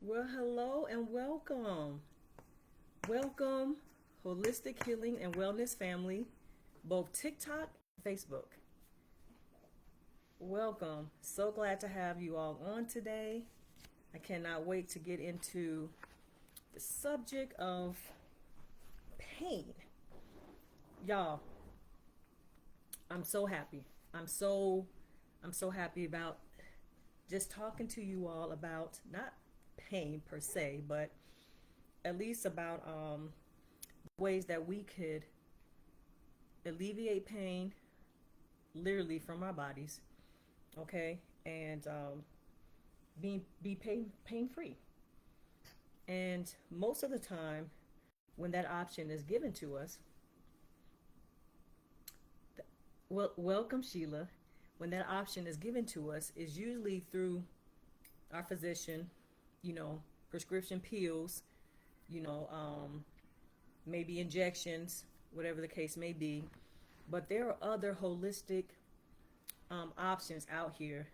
Well, hello and welcome. Welcome, Holistic Healing and Wellness family, both TikTok and Facebook. Welcome. So glad to have you all on today. I cannot wait to get into the subject of pain. Y'all, I'm so happy. I'm so I'm so happy about just talking to you all about not pain per se, but at least about ways that we could alleviate pain literally from our bodies, okay, and be pain free. And most of the time, when that option is given to us, welcome Sheila. When that option is given to us, is usually through our physician, you know, prescription pills, you know, maybe injections, whatever the case may be. But there are other holistic options out here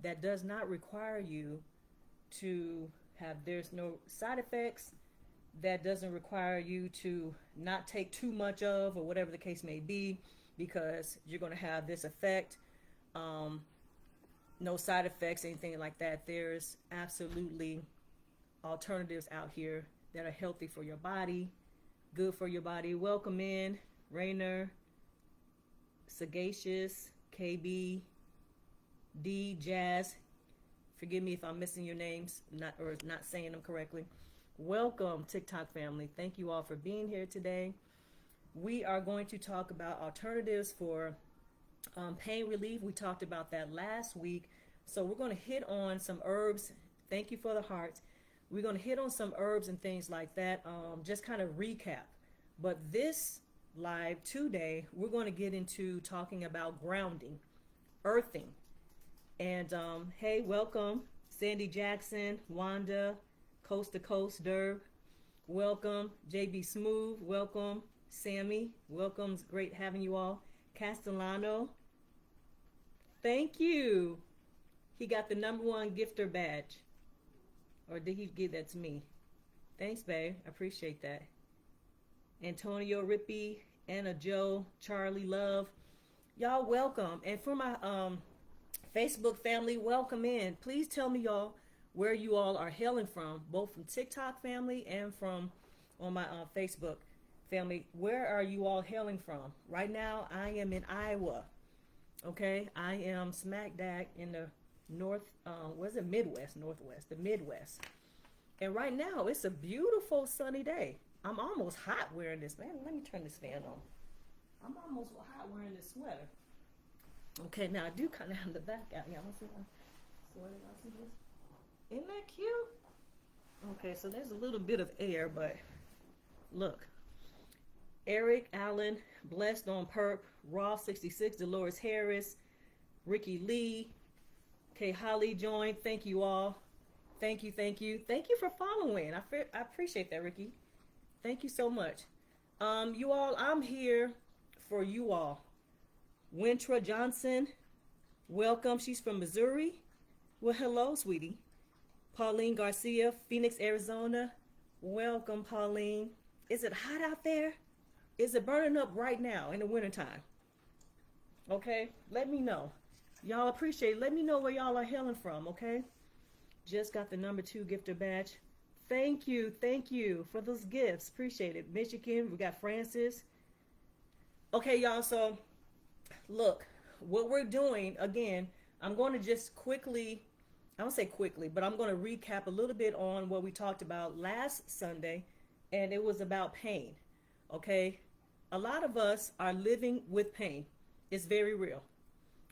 that does not require you to have, there's no side effects, that doesn't require you to not take too much of, or whatever the case may be, because you're going to have this effect. Um, no side effects, anything like that. There's absolutely alternatives out here that are healthy for your body, good for your body. Welcome in, Rainer, Sagacious, KB, D, Jazz. Forgive me if I'm missing your names, not saying them correctly. Welcome, TikTok family. Thank you all for being here today. We are going to talk about alternatives for pain relief. We talked about that last week. So we're going to hit on some herbs. Thank you for the hearts. We're going to hit on some herbs and things like that. Just kind of recap. But this live today, we're going to get into talking about grounding, earthing. And hey, welcome, Sandy Jackson, Wanda, Coast to Coast, Derb. Welcome, JB Smooth. Welcome, Sammy. Welcome. It's great having you all. Castellano. Thank you. He got the #1 gifter badge. Or did he give that to me? Thanks, babe. I appreciate that. Antonio Rippy, Anna Joe, Charlie Love. Y'all welcome. And for my Facebook family, welcome in. Please tell me, y'all, where you all are hailing from, both from TikTok family and from on my Facebook family. Where are you all hailing from? Right now, I am in Iowa. Okay, I am smack dab in the north. Was it Midwest, Northwest, the Midwest? And right now, it's a beautiful sunny day. I'm almost hot wearing this. Man, let me turn this fan on. I'm almost hot wearing this sweater. Okay, now I do kind of have the back out. Y'all see my sweater? Y'all see this? Isn't that cute? Okay, so there's a little bit of air, but look. Eric Allen, Blessed on Perp, Raw 66, Dolores Harris, Ricky Lee, K Holly joined. Thank you all. Thank you, thank you. Thank you for following. I appreciate that, Ricky. Thank you so much. You all, I'm here for you all. Wintra Johnson, welcome. She's from Missouri. Well, hello, sweetie. Pauline Garcia, Phoenix, Arizona. Welcome, Pauline. Is it hot out there? Is it burning up right now in the wintertime? Okay, let me know. Y'all appreciate it. Let me know where y'all are hailing from, okay? Just got the #2 gifter badge. Thank you for those gifts. Appreciate it. Michigan, we got Francis. Okay, y'all, so look, what we're doing, again, I'm going to just quickly, I don't say quickly, but I'm going to recap a little bit on what we talked about last Sunday, and it was about pain, okay? A lot of us are living with pain. It's very real,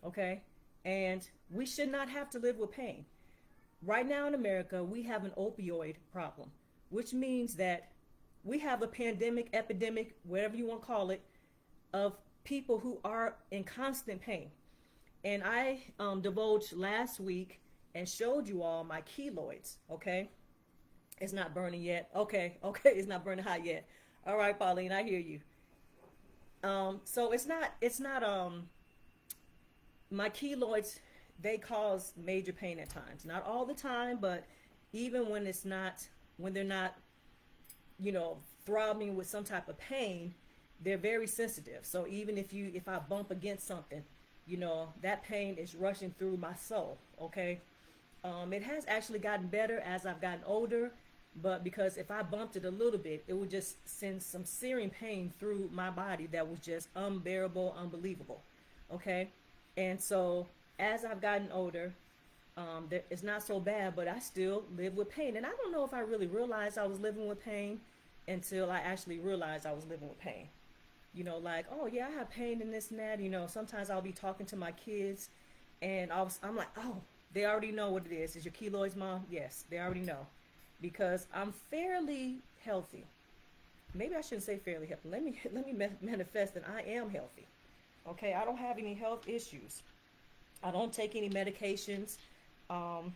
okay? And we should not have to live with pain. Right now in America, we have an opioid problem, which means that we have a pandemic, epidemic, whatever you want to call it, of people who are in constant pain. And I divulged last week and showed you all my keloids, okay? It's not burning yet. Okay, it's not burning hot yet. All right, Pauline, I hear you. So it's not my keloids, they cause major pain at times. Not all the time, but even when it's not, when they're not, you know, throbbing with some type of pain, they're very sensitive. So even if I bump against something, you know, that pain is rushing through my soul. Okay. It has actually gotten better as I've gotten older, but because if I bumped it a little bit, it would just send some searing pain through my body that was just unbearable, unbelievable. Okay. And so as I've gotten older, it's not so bad, but I still live with pain. And I don't know if I really realized I was living with pain until I actually realized I was living with pain. You know, like, oh yeah, I have pain in this and that. You know, sometimes I'll be talking to my kids, and I'm like, oh, they already know what it is. Is your keloids, mom? Yes, they already know, because I'm fairly healthy. Maybe I shouldn't say fairly healthy. Let me manifest that I am healthy. Okay, I don't have any health issues. I don't take any medications. Um,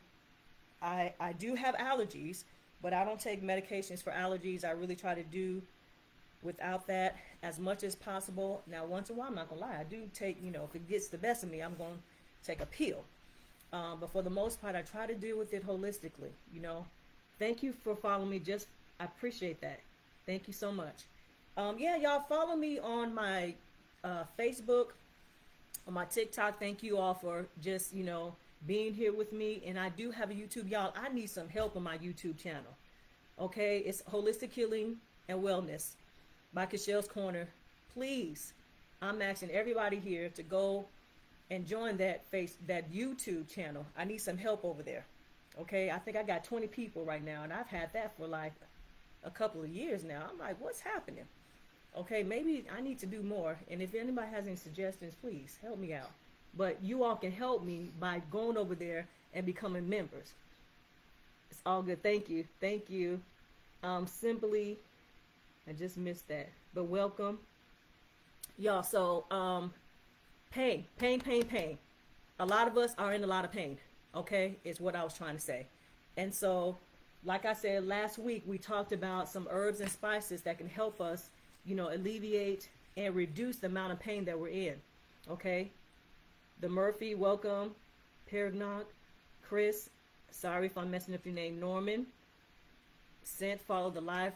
I do have allergies, but I don't take medications for allergies. I really try to do without that as much as possible. Now, once in a while, I'm not gonna lie, I do take, you know, if it gets the best of me, I'm gonna take a pill. But for the most part, I try to deal with it holistically. You know, thank you for following me. Just I appreciate that. Thank you so much. Yeah, y'all follow me on my Facebook, on my TikTok. Thank you all for just, you know, being here with me. And I do have a YouTube, y'all. I need some help on my YouTube channel. Okay, it's Holistic Healing and Wellness by Cachelle's Corner. Please, I'm asking everybody here to go and join that YouTube channel. I need some help over there. Okay, I think I got 20 people right now, and I've had that for like a couple of years now. I'm like, what's happening? Okay, maybe I need to do more. And if anybody has any suggestions, please help me out. But you all can help me by going over there and becoming members. It's all good. Thank you. Thank you. Simply, I just missed that. But welcome. Y'all, so pain, pain, pain, pain. A lot of us are in a lot of pain. Okay, is what I was trying to say. And so, like I said last week, we talked about some herbs and spices that can help us, you know, alleviate and reduce the amount of pain that we're in. Okay, the Murphy, welcome. Perignog, Chris, sorry if I'm messing up your name. Norman, sent, follow the live.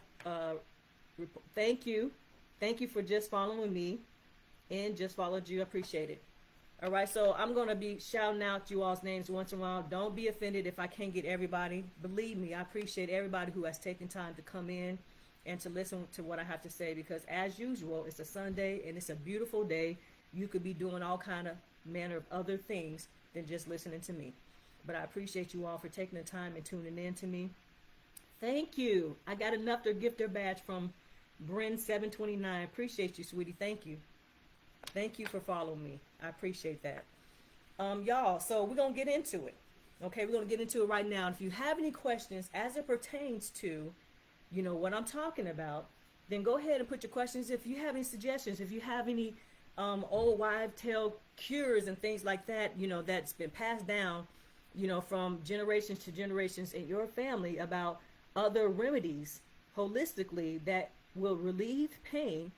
Thank you. Thank you for just following me and just followed you. I appreciate it. All right, so I'm going to be shouting out you all's names once in a while. Don't be offended if I can't get everybody. Believe me, I appreciate everybody who has taken time to come in and to listen to what I have to say, because as usual, it's a Sunday and it's a beautiful day. You could be doing all kind of manner of other things than just listening to me. But I appreciate you all for taking the time and tuning in to me. Thank you. I got enough to gift their badge from Bryn729. Appreciate you, sweetie. Thank you. Thank you for following me. I appreciate that. Y'all, so we're going to get into it. Okay, we're going to get into it right now. If you have any questions as it pertains to, you know, what I'm talking about, then go ahead and put your questions. If you have any suggestions, if you have any old wives' tale cures and things like that, you know, that's been passed down, you know, from generations to generations in your family about other remedies holistically that will relieve pain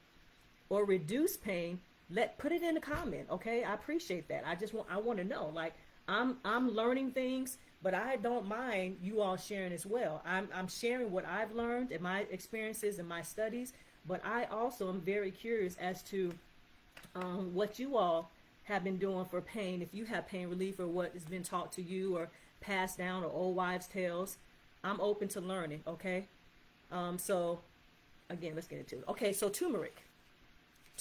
or reduce pain, put it in a comment. Okay, I appreciate that. I want to know, like, I'm learning things, but I don't mind you all sharing as well. I'm sharing what I've learned and my experiences and my studies, but I also am very curious as to what you all have been doing for pain. If you have pain relief or what has been taught to you or passed down or old wives' tales, I'm open to learning. Okay, so again, let's get into it. Okay, so turmeric,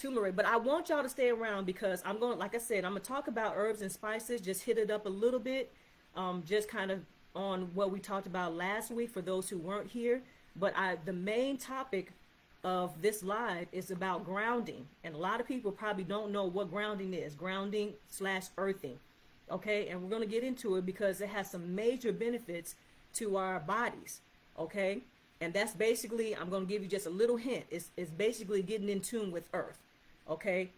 but I want y'all to stay around because I'm going, like I said, I'm going to talk about herbs and spices, just hit it up a little bit, just kind of on what we talked about last week for those who weren't here. But the main topic of this live is about grounding. And a lot of people probably don't know what grounding is, grounding/earthing. Okay, and we're going to get into it because it has some major benefits to our bodies. Okay, and that's basically, I'm going to give you just a little hint. It's basically getting in tune with earth. Okay,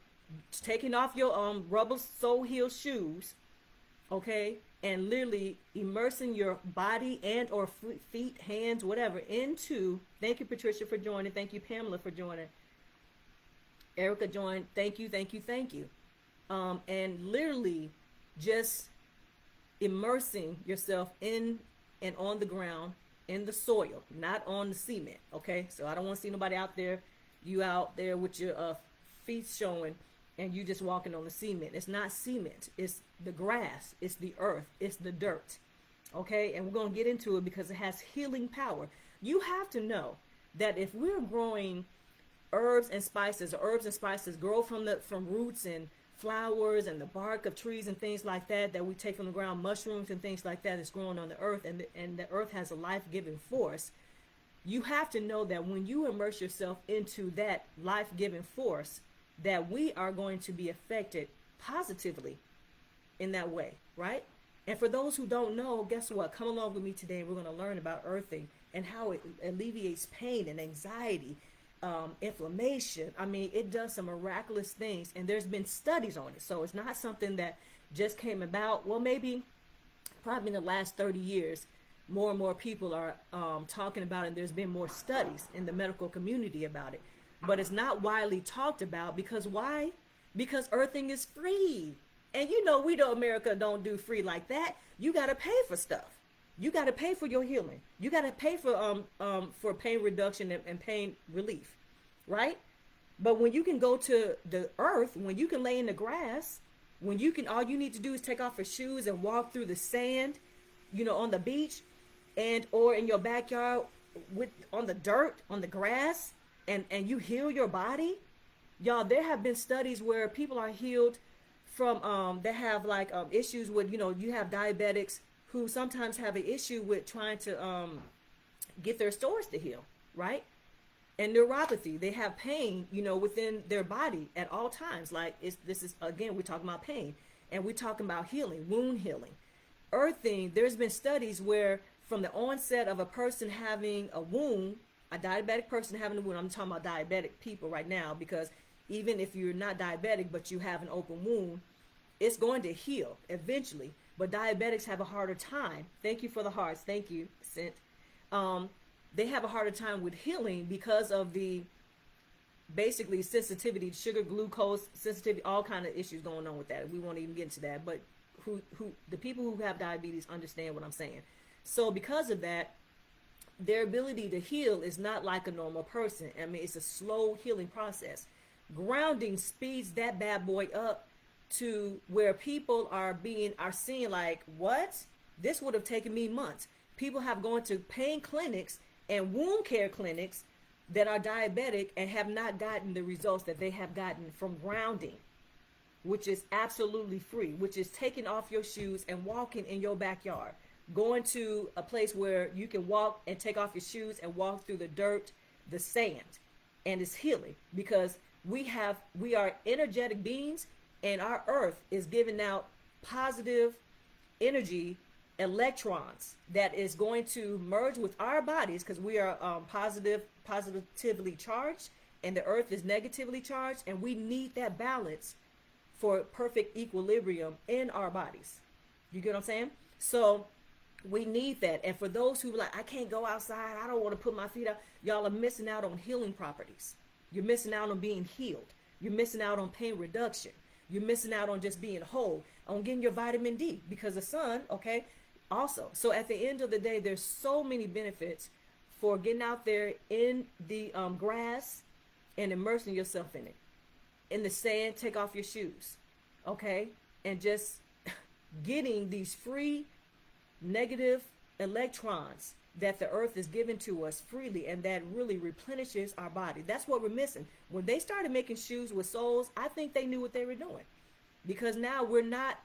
taking off your rubber sole heel shoes, okay, and literally immersing your body and or feet, hands, whatever, into, thank you Patricia for joining, thank you Pamela for joining, Erica joined, thank you, thank you, thank you, and literally just immersing yourself in and on the ground, in the soil, not on the cement. Okay, so I don't want to see nobody out there, you out there with your feet showing, and you just walking on the cement. It's not cement. It's the grass. It's the earth. It's the dirt. Okay, and we're going to get into it because it has healing power. You have to know that if we're growing herbs and spices grow from roots and flowers and the bark of trees and things like that we take from the ground, mushrooms and things like that is growing on the earth, and the earth has a life-giving force. You have to know that when you immerse yourself into that life-giving force, that we are going to be affected positively in that way, right? And for those who don't know, guess what? Come along with me today. We're going to learn about earthing and how it alleviates pain and anxiety, inflammation. I mean, it does some miraculous things, and there's been studies on it. So it's not something that just came about. Well, probably in the last 30 years, more and more people are talking about it, and there's been more studies in the medical community about it. But it's not widely talked about because why? Because earthing is free. And we know America don't do free like that. You got to pay for stuff. You got to pay for your healing. You got to pay for pain reduction and pain relief, right? But when you can go to the earth, when you can lay in the grass, all you need to do is take off your shoes and walk through the sand, on the beach, or in your backyard on the dirt, on the grass, and you heal your body. Y'all, there have been studies where people are healed from they have issues with, you have diabetics who sometimes have an issue with trying to get their stores to heal, right? And neuropathy, they have pain, within their body at all times. This is, again, we're talking about pain, and we're talking about healing, wound healing. Earthing, there's been studies where from the onset of a person having a wound, a diabetic person having a wound, I'm talking about diabetic people right now, because even if you're not diabetic, but you have an open wound, it's going to heal eventually. But diabetics have a harder time. Thank you for the hearts. Thank you, Sint. They have a harder time with healing because of the basically sensitivity, sugar, glucose sensitivity, all kind of issues going on with that. We won't even get into that. But the people who have diabetes understand what I'm saying. So because of that, their ability to heal is not like a normal person. I mean, it's a slow healing process. Grounding speeds that bad boy up to where people are seeing like, what? This would have taken me months. People have gone to pain clinics and wound care clinics that are diabetic and have not gotten the results that they have gotten from grounding, which is absolutely free, which is taking off your shoes and walking in your backyard, going to a place where you can walk and take off your shoes and walk through the dirt, the sand, and it's healing because we are energetic beings, and our earth is giving out positive energy electrons that is going to merge with our bodies because we are positively charged, and the earth is negatively charged, and we need that balance for perfect equilibrium in our bodies. You get what I'm saying? So we need that. And for those who are like, I can't go outside, I don't want to put my feet out, y'all are missing out on healing properties. You're missing out on being healed. You're missing out on pain reduction. You're missing out on just being whole, on getting your vitamin D because the sun, okay, also. So at the end of the day, there's so many benefits for getting out there in the grass and immersing yourself in it. In the sand, take off your shoes, okay? And just getting these free negative electrons that the earth is given to us freely, and that really replenishes our body. That's what we're missing. When they started making shoes with soles, I think they knew what they were doing, because now we're not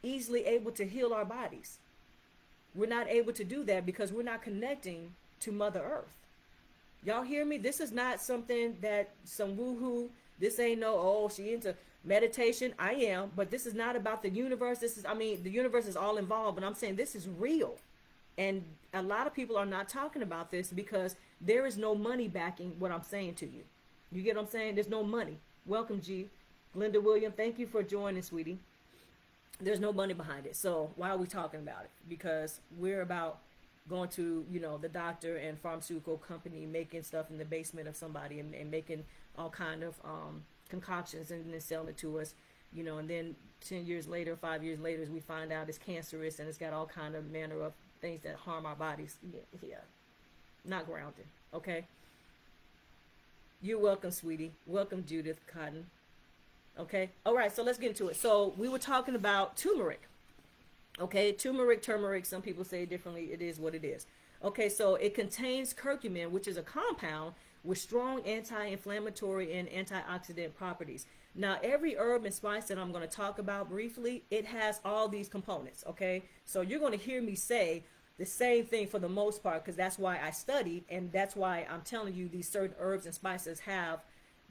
easily able to heal our bodies. We're not able to do that because we're not connecting to Mother Earth. Y'all hear me? This is not something that some woo-hoo, this ain't no, oh, she into meditation. I am, but this is not about the universe. The universe is all involved, but I'm saying this is real. And a lot of people are not talking about this because there is no money backing what I'm saying to you. You get what I'm saying? There's no money. Welcome, G. Glenda William, thank you for joining, sweetie. There's no money behind it. So why are we talking about it? Because we're about going to, the doctor and pharmaceutical company making stuff in the basement of somebody and making all kind of concoctions and then selling it to us, and then 10 years later, 5 years later, we find out it's cancerous and it's got all kind of manner of things that harm our bodies. Yeah, not grounded. Okay. You're welcome, sweetie. Welcome, Judith Cotton. Okay. All right. So let's get into it. So we were talking about turmeric. Okay. Turmeric, turmeric. Some people say it differently. It is what it is. Okay. So it contains curcumin, which is a compound with strong anti-inflammatory and antioxidant properties. Now, every herb and spice that I'm going to talk about briefly, it has all these components. Okay. So you're going to hear me say the same thing for the most part, because that's why I studied, and that's why I'm telling you these certain herbs and spices have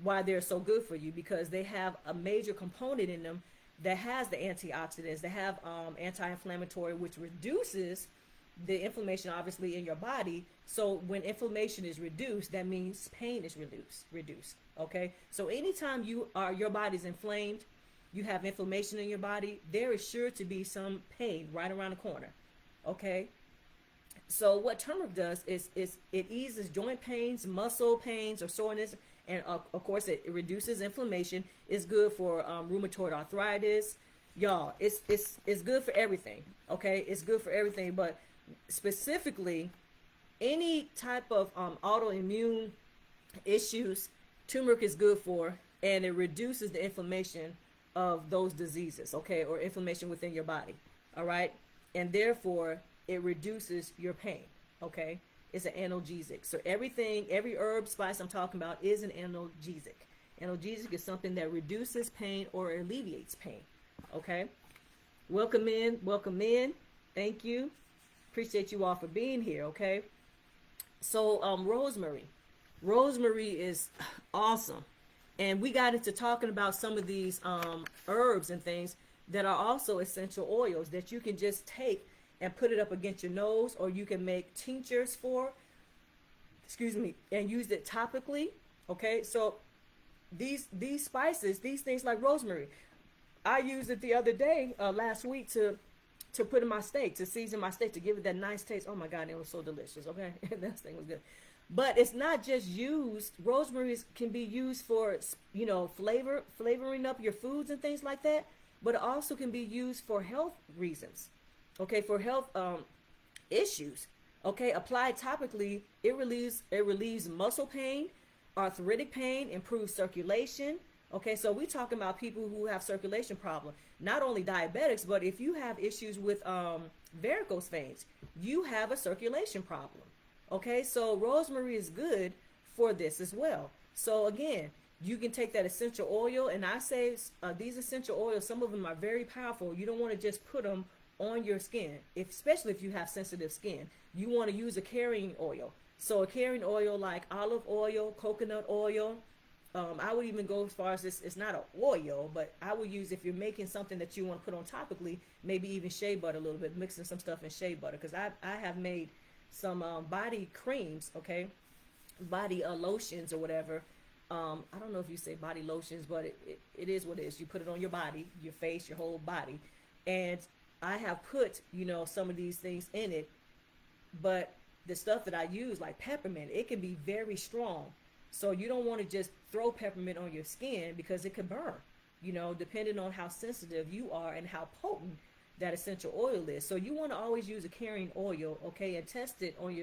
why they're so good for you, because they have a major component in them that has the antioxidants. They have anti-inflammatory, which reduces the inflammation obviously in your body. So when inflammation is reduced, that means pain is reduced. Okay. So anytime your body's inflamed, you have inflammation in your body, there is sure to be some pain right around the corner. Okay. So what turmeric does is it eases joint pains, muscle pains, or soreness, and of course it reduces inflammation. It's good for rheumatoid arthritis, y'all. It's good for everything. Okay, it's good for everything, but specifically any type of autoimmune issues, turmeric is good for, and it reduces the inflammation of those diseases. Okay, or inflammation within your body. All right, and therefore it reduces your pain. Okay, it's an analgesic. So every herb, spice I'm talking about is an analgesic. Analgesic is something that reduces pain or alleviates pain. Okay, welcome in, welcome in. Thank you. Appreciate you all for being here. Okay, so rosemary is awesome, and we got into talking about some of these herbs and things that are also essential oils that you can just take and put it up against your nose, or you can make tinctures and use it topically. Okay, so these spices, these things like rosemary, I used it the other day, last week, to put in my steak, to season my steak, to give it that nice taste. Oh my God, it was so delicious. Okay, that thing was good. But it's not just used. Rosemary can be used for, flavoring up your foods and things like that. But it also can be used for health reasons. Okay, for health issues. Okay, applied topically, it relieves muscle pain, arthritic pain, improves circulation. Okay, so we're talking about people who have circulation problems, not only diabetics, but if you have issues with varicose veins, you have a circulation problem. Okay, so rosemary is good for this as well. So again, you can take that essential oil, and I say these essential oils, some of them are very powerful. You don't want to just put them on your skin, especially if you have sensitive skin. You want to use a carrying oil. So a carrying oil like olive oil, coconut oil. I would even go as far as this. It's not an oil, but I would use, if you're making something that you want to put on topically, maybe even shea butter a little bit, mixing some stuff in shea butter. Because I have made some body creams, okay, body lotions or whatever. I don't know if you say body lotions, but it is what it is. You put it on your body, your face, your whole body. And I have put, some of these things in it, but the stuff that I use, like peppermint, it can be very strong. So you don't want to just throw peppermint on your skin, because it could burn, depending on how sensitive you are and how potent that essential oil is. So you want to always use a carrying oil, okay, and test it on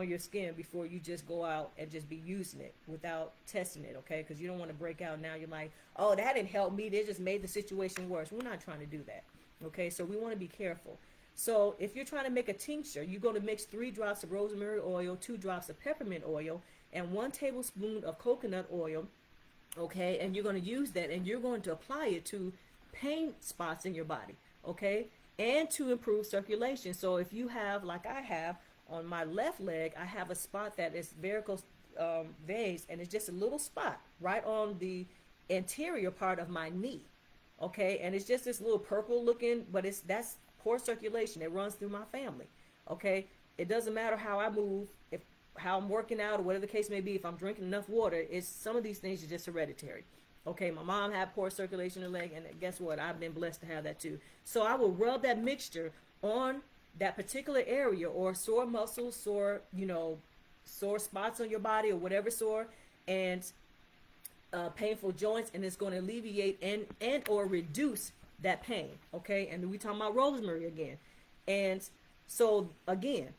your skin before you just go out and just be using it without testing it, okay? Because you don't want to break out now. You're like, oh, that didn't help me. They just made the situation worse. We're not trying to do that. Okay, so we want to be careful. So if you're trying to make a tincture, you're going to mix 3 drops of rosemary oil, 2 drops of peppermint oil, and 1 tablespoon of coconut oil. Okay, and you're going to use that, and you're going to apply it to pain spots in your body. Okay, and to improve circulation. So if you have, like I have on my left leg, I have a spot that is varicose veins, and it's just a little spot right on the anterior part of my knee. Okay, and it's just this little purple looking, but that's poor circulation. It runs through my family. Okay, it doesn't matter how I move, how I'm working out, or whatever the case may be. If I'm drinking enough water, some of these things are just hereditary. Okay, my mom had poor circulation in her leg, and guess what? I've been blessed to have that too. So I will rub that mixture on that particular area, or sore muscles, sore spots on your body, or whatever sore, and painful joints, and it's going to alleviate and or reduce that pain. Okay, and we talking about rosemary again, and So again,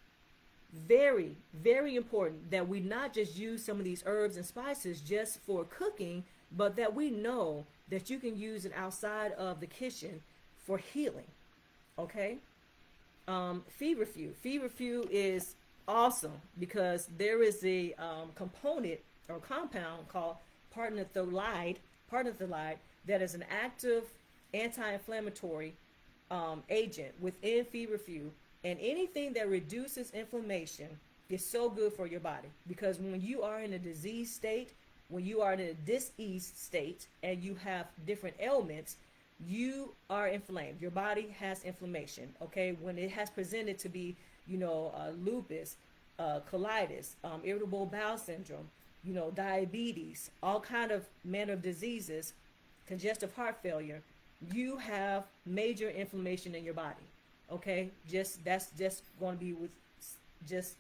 very, very important that we not just use some of these herbs and spices just for cooking, but that we know that you can use it outside of the kitchen for healing. Okay. Feverfew. Feverfew is awesome because there is a component or compound called parthenolide, parthenolide that is an active anti-inflammatory agent within feverfew, and anything that reduces inflammation is so good for your body because when you are in a disease state, when you are in a diseased state, and you have different ailments, you are inflamed. Your body has inflammation. Okay, when it has presented to be, lupus, colitis, irritable bowel syndrome, diabetes, all kind of manner of diseases, congestive heart failure, you have major inflammation in your body. Okay, that's just going to be with just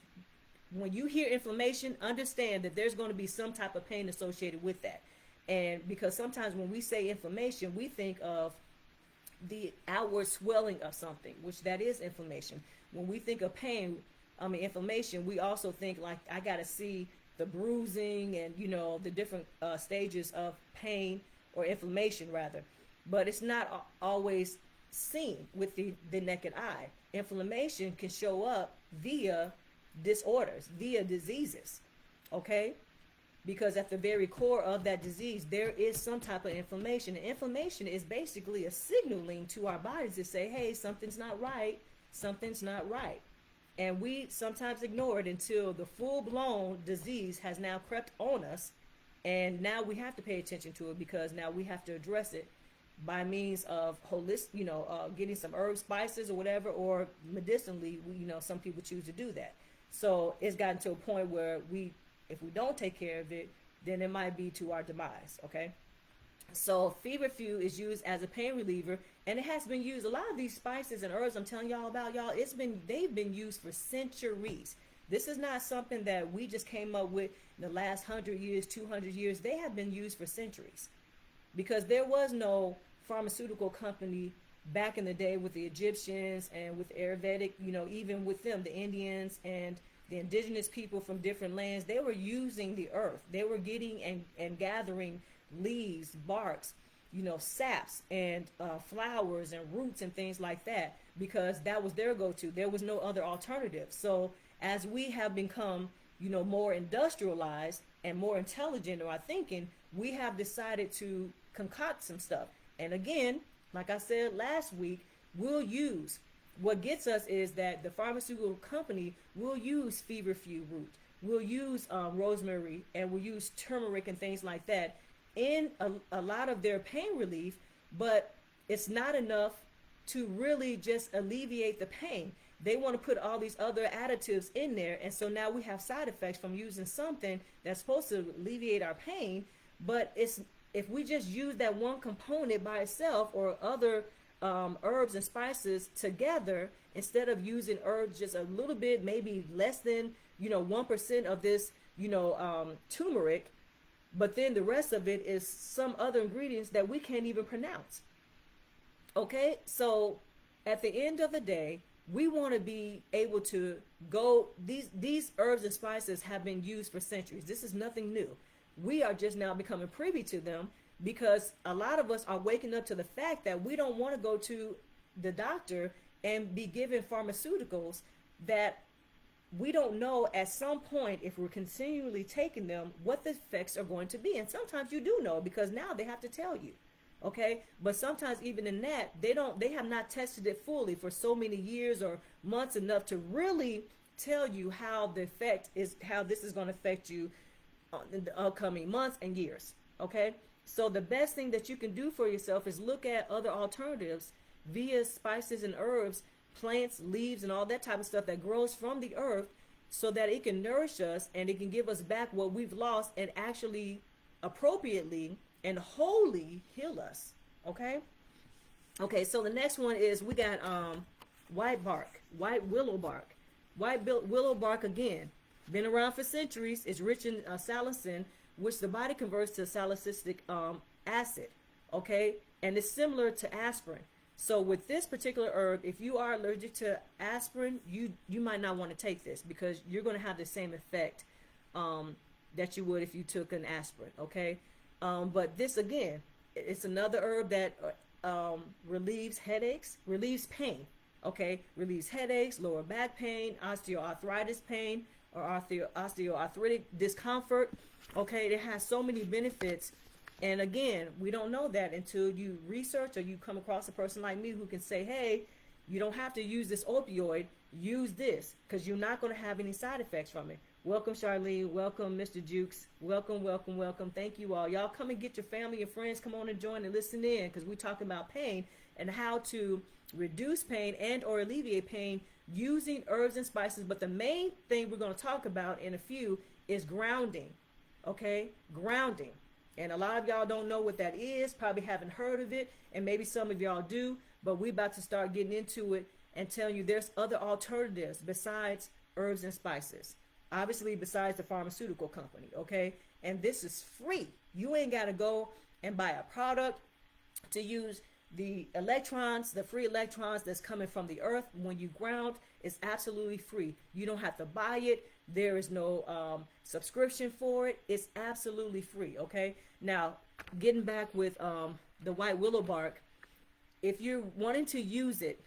when you hear inflammation, understand that there's going to be some type of pain associated with that. And because sometimes when we say inflammation, we think of the outward swelling of something, which that is inflammation. When we think of inflammation, we also think like I got to see the bruising and the different stages of pain or inflammation rather. But it's not always seen with the naked eye. Inflammation can show up via disorders, via diseases. Okay, because at the very core of that disease there is some type of inflammation, and inflammation is basically a signaling to our bodies to say, hey, something's not right, something's not right. And we sometimes ignore it until the full-blown disease has now crept on us, and now we have to pay attention to it because now we have to address it by means of holistic, getting some herb spices or whatever, or medicinally, some people choose to do that. So it's gotten to a point where if we don't take care of it, then it might be to our demise. Okay. So feverfew is used as a pain reliever, and it has been used. A lot of these spices and herbs I'm telling y'all about, they've been used for centuries. This is not something that we just came up with in the last 100 years, 200 years. They have been used for centuries because there was no pharmaceutical company back in the day with the Egyptians and with Ayurvedic, even with them, the Indians and the indigenous people from different lands. They were using the earth. They were getting and gathering leaves, barks, saps and flowers and roots and things like that because that was their go-to. There was no other alternative. So as we have become, more industrialized and more intelligent in our thinking, we have decided to concoct some stuff. And again, like I said last week, what gets us is that the pharmaceutical company will use feverfew root, will use rosemary, and will use turmeric and things like that in a lot of their pain relief, but it's not enough to really just alleviate the pain. They want to put all these other additives in there, and so now we have side effects from using something that's supposed to alleviate our pain, but if we just use that one component by itself or other herbs and spices together, instead of using herbs just a little bit, maybe less than 1% of this turmeric, but then the rest of it is some other ingredients that we can't even pronounce. Okay, so at the end of the day, we want to be able to go, these herbs and spices have been used for centuries. This is nothing new. We are just now becoming privy to them because a lot of us are waking up to the fact that we don't want to go to the doctor and be given pharmaceuticals that we don't know at some point, if we're continually taking them, what the effects are going to be. And sometimes you do know because now they have to tell you. Okay, but sometimes even in that, they have not tested it fully for so many years or months enough to really tell you how this is going to affect you in the upcoming months and years. Okay, so the best thing that you can do for yourself is look at other alternatives via spices and herbs, plants, leaves, and all that type of stuff that grows from the earth, so that it can nourish us and it can give us back what we've lost and actually appropriately and wholly heal us. Okay, so the next one is we got white willow bark. Willow bark, again, been around for centuries. It's rich in salicin, which the body converts to salicylic acid. Okay, and it's similar to aspirin. So with this particular herb, if you are allergic to aspirin, you might not want to take this because you're going to have the same effect that you would if you took an aspirin. Okay, but this again, it's another herb that relieves headaches, relieves pain. Okay, relieves headaches, lower back pain, osteoarthritis pain, or osteoarthritic discomfort. Okay, it has so many benefits. And again, we don't know that until you research or you come across a person like me who can say, hey, you don't have to use this opioid, use this, because you're not going to have any side effects from it. Welcome, Charlene. Welcome, Mr. Jukes. Welcome, welcome, welcome. Thank you all. Y'all come and get your family and friends. Come on and join and listen in, because we're talking about pain and how to reduce pain and or alleviate pain using herbs and spices. But the main thing we're going to talk about in a few is grounding. Okay? Grounding. And a lot of y'all don't know what that is, probably haven't heard of it, and maybe some of y'all do, but we're about to start getting into it and telling you there's other alternatives besides herbs and spices. Obviously, besides the pharmaceutical company, okay? And this is free. You ain't got to go and buy a product to use the electrons, the free electrons that's coming from the earth. When you ground, it's absolutely free. You don't have to buy it. There is no subscription for it. It's absolutely free, okay? Now, getting back with the white willow bark, if you're wanting to use it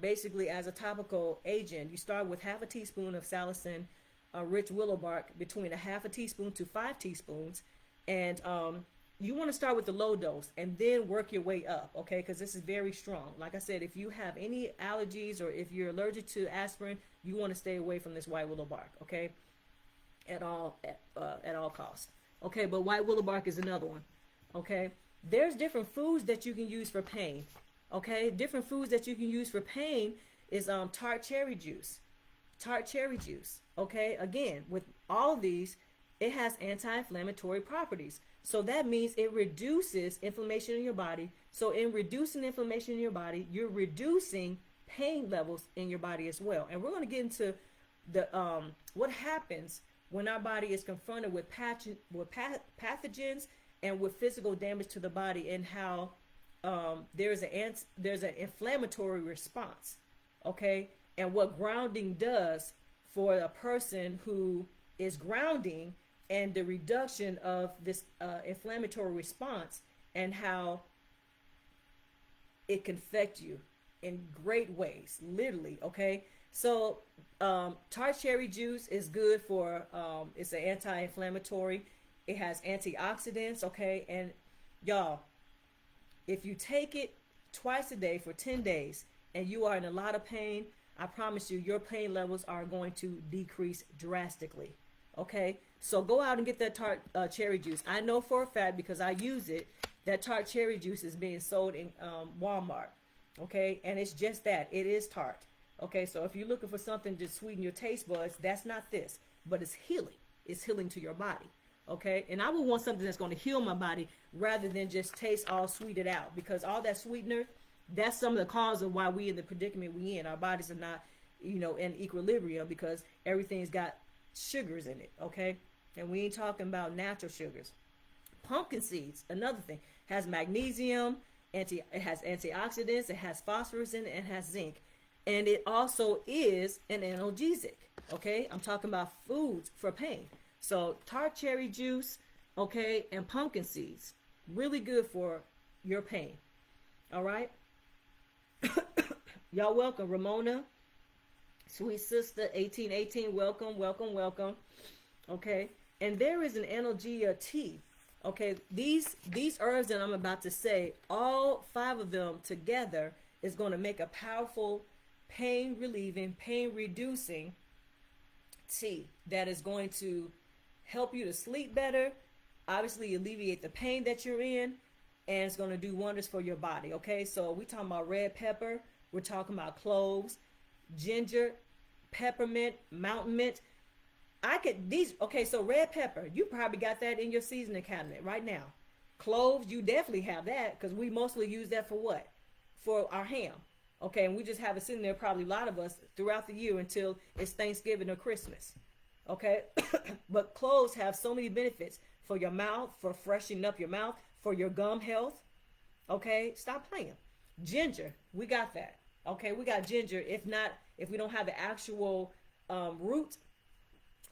basically as a topical agent, you start with half a teaspoon of salicin rich willow bark, between a half a teaspoon to 5 teaspoons, and you want to start with the low dose and then work your way up, okay? Because this is very strong. Like I said, if you have any allergies or if you're allergic to aspirin, you want to stay away from this white willow bark, okay? At all costs. Okay, but white willow bark is another one. Okay, there's different foods that you can use for pain. Okay, different foods that you can use for pain is tart cherry juice. Tart cherry juice. Okay, again, with all of these, it has anti-inflammatory properties. So that means it reduces inflammation in your body. So in reducing inflammation in your body, you're reducing pain levels in your body as well. And we're going to get into the what happens when our body is confronted with pathogens and with physical damage to the body, and how there's an inflammatory response, okay? And what grounding does for a person who is grounding, and the reduction of this inflammatory response, and how it can affect you in great ways, literally, okay? So tart cherry juice is good for, it's an anti-inflammatory. It has antioxidants, okay? And y'all, if you take it twice a day for 10 days and you are in a lot of pain, I promise you, your pain levels are going to decrease drastically, okay? So go out and get that tart cherry juice. I know for a fact, because I use it, that tart cherry juice is being sold in Walmart, okay? And it's just that. It is tart. Okay, so if you're looking for something to sweeten your taste buds, that's not this, but it's healing. It's healing to your body, okay? And I would want something that's going to heal my body rather than just taste all sweetened out, because all that sweetener, that's some of the cause of why we in the predicament we in. Our bodies are not, in equilibrium, because everything's got sugars in it, okay? And we ain't talking about natural sugars. Pumpkin seeds, another thing, has magnesium, it has antioxidants, it has phosphorus in it, and has zinc. And it also is an analgesic, okay? I'm talking about foods for pain. So tart cherry juice, okay, and pumpkin seeds, really good for your pain, all right? Y'all welcome. Ramona, sweet sister, 1818, welcome, welcome, welcome, okay? And there is an analgesia tea, okay? These herbs that I'm about to say, all 5 of them together is going to make a powerful pain relieving, pain reducing tea that is going to help you to sleep better, obviously alleviate the pain that you're in, and it's going to do wonders for your body, okay? So we're talking about red pepper, we're talking about cloves, ginger, peppermint, mountain mint. Okay, so red pepper, you probably got that in your seasoning cabinet right now. Cloves, you definitely have that, because we mostly use that for what? For our ham. Okay, and we just have it sitting there, probably a lot of us, throughout the year until it's Thanksgiving or Christmas. Okay, but cloves have so many benefits for your mouth, for freshening up your mouth, for your gum health. Okay, stop playing. Ginger, we got that. Okay, we got ginger. If not, if we don't have the actual root,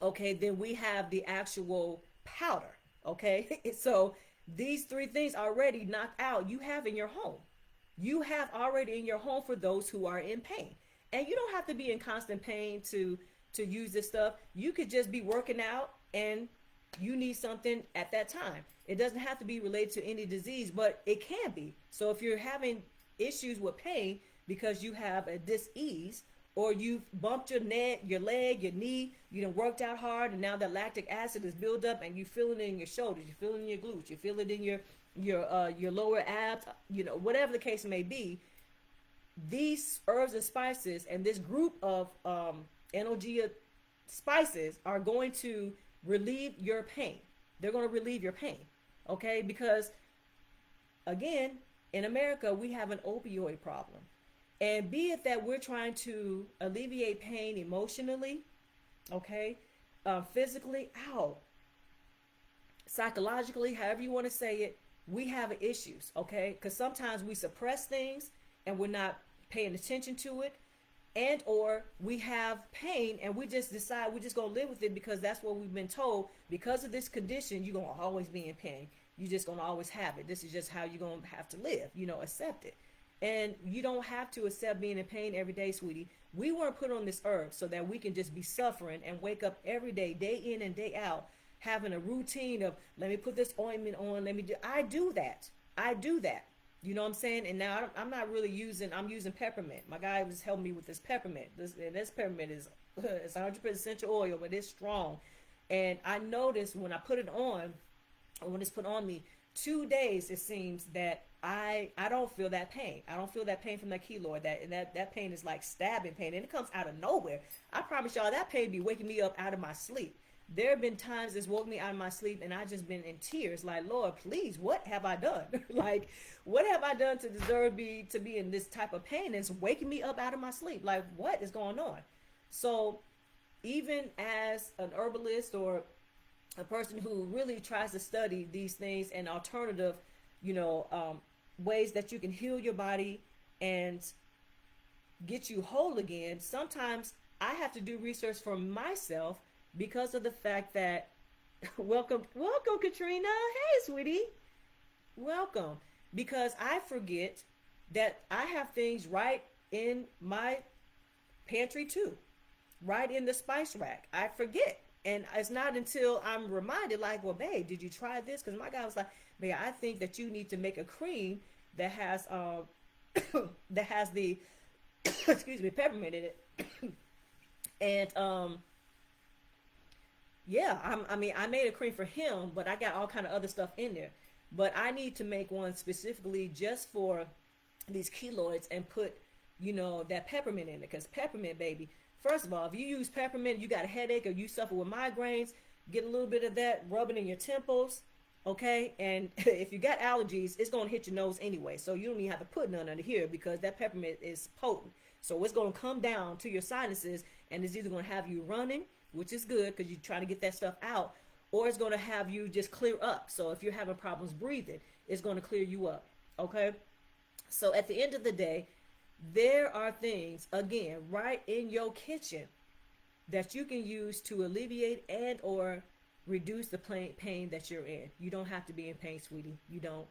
okay, then we have the actual powder. Okay, so these three things already knocked out, you have in your home. You have already in your home for those who are in pain. And you don't have to be in constant pain to use this stuff. You could just be working out and you need something at that time. It doesn't have to be related to any disease, but it can be. So if you're having issues with pain because you have a dis-ease, or you've bumped your neck, your leg, your knee, you done worked out hard, and now the lactic acid is built up, and you feel it in your shoulders, you feel it in your glutes, you feel it in your lower abs, whatever the case may be. These herbs and spices and this group of analgesia spices are going to relieve your pain. They're going to relieve your pain, okay? Because again, in America, we have an opioid problem. And be it that we're trying to alleviate pain emotionally, okay, physically, psychologically, however you want to say it, we have issues, okay? Because sometimes we suppress things and we're not paying attention to it, and or we have pain and we just decide we're just going to live with it because that's what we've been told. Because of this condition, you're going to always be in pain. You're just going to always have it. This is just how you're going to have to live, accept it. And you don't have to accept being in pain every day, sweetie. We weren't put on this earth so that we can just be suffering and wake up every day, day in and day out, having a routine of, let me put this ointment on, I do that. You know what I'm saying? And now I'm not really I'm using peppermint. My guy was helping me with this peppermint. This peppermint is it's 100% essential oil, but it's strong. And I noticed when I put it on, or when it's put on me, 2 days it seems that I don't feel that pain. I don't feel that pain from that keloid. That pain is like stabbing pain, and it comes out of nowhere. I promise y'all that pain be waking me up out of my sleep. There have been times it's woke me out of my sleep and I just been in tears, like, Lord, please, what have I done? Like, what have I done to deserve to be in this type of pain? It's waking me up out of my sleep. Like, what is going on? So even as an herbalist or a person who really tries to study these things and alternative, ways that you can heal your body and get you whole again, sometimes I have to do research for myself because of the fact that welcome Katrina. Hey, sweetie. Welcome. Because I forget that I have things right in my pantry too, right in the spice rack. I forget. And it's not until I'm reminded, like, well, babe, did you try this? Because my guy was like, babe, I think that you need to make a cream that has that has the excuse me, peppermint in it. And yeah, I made a cream for him, but I got all kind of other stuff in there. But I need to make one specifically just for these keloids and put, that peppermint in it. Because peppermint, baby, first of all, if you use peppermint, you got a headache or you suffer with migraines, get a little bit of that, rub it in your temples, okay? And if you got allergies, it's going to hit your nose anyway. So you don't even have to put none under here because that peppermint is potent. So it's going to come down to your sinuses and it's either going to have you running, which is good because you're trying to get that stuff out, or it's going to have you just clear up. So if you're having problems breathing, it's going to clear you up, okay? So at the end of the day, there are things, again, right in your kitchen that you can use to alleviate and or reduce the pain that you're in. You don't have to be in pain, sweetie. You don't.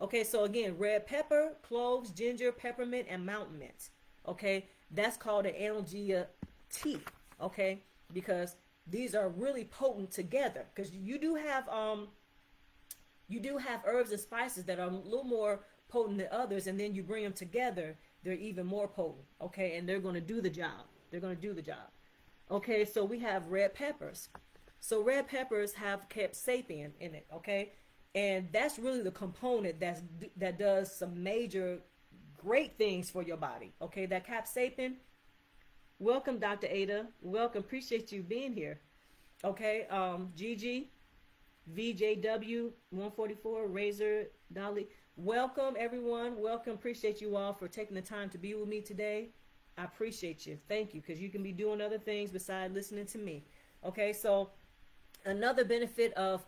Okay, so again, red pepper, cloves, ginger, peppermint, and mountain mint. Okay, that's called an analgesia tea. Okay, because these are really potent together. Because you do have herbs and spices that are a little more potent than others, and then you bring them together, they're even more potent. Okay, and they're going to do the job. Okay, so we have red peppers. So red peppers have capsaicin in it. Okay, and that's really the component that does some major great things for your body. Okay, that capsaicin. Welcome, Dr. Ada. Welcome. Appreciate you being here. Okay, Gigi, VJW 144, Razor, Dolly. Welcome, everyone. Welcome. Appreciate you all for taking the time to be with me today. I appreciate you. Thank you, because you can be doing other things besides listening to me. Okay, so another benefit of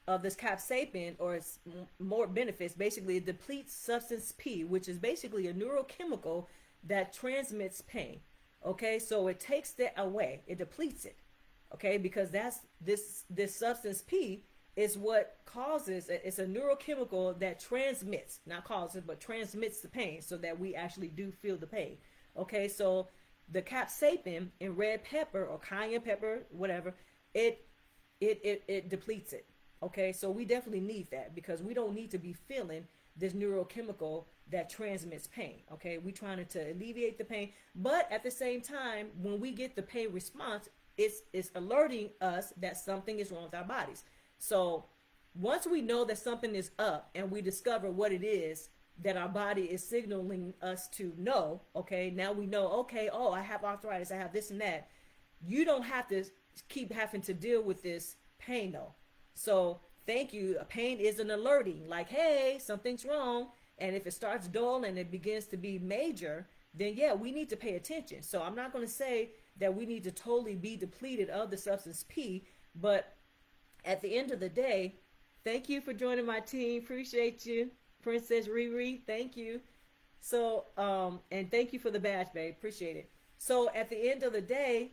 of this capsaicin, or its more benefits, basically it depletes substance P, which is basically a neurochemical that transmits pain. Okay, so it takes that away, it depletes it. Okay, because that's this substance P is what causes, it's a neurochemical that transmits, not causes, but transmits the pain, so that we actually do feel the pain. Okay, so the capsaicin in red pepper or cayenne pepper, whatever, it depletes it. Okay, so we definitely need that, because we don't need to be feeling this neurochemical that transmits pain. Okay, we trying to alleviate the pain, but at the same time, when we get the pain response, it's alerting us that something is wrong with our bodies. So once we know that something is up and we discover what it is that our body is signaling us to know, okay, now we know, okay, oh, I have arthritis, I have this and that. You don't have to keep having to deal with this pain though. So thank you. Pain is an alerting, like, hey, something's wrong. And if it starts dull and it begins to be major, then yeah, we need to pay attention. So I'm not going to say that we need to totally be depleted of the substance P, but at the end of the day, thank you for joining my team. Appreciate you, Princess Riri. Thank you. So, and thank you for the badge, babe. Appreciate it. So at the end of the day,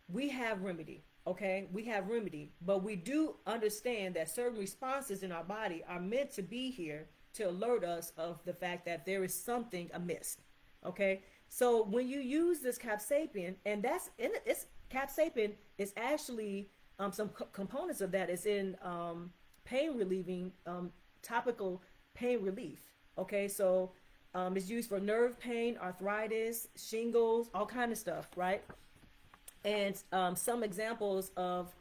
we have remedy. Okay, we have remedy, but we do understand that certain responses in our body are meant to be here to alert us of the fact that there is something amiss. Okay, so when you use this capsaicin, and that's in it's capsaicin is actually some components of that is in pain relieving, topical pain relief. Okay, so it's used for nerve pain, arthritis, shingles, all kind of stuff, right? And some examples of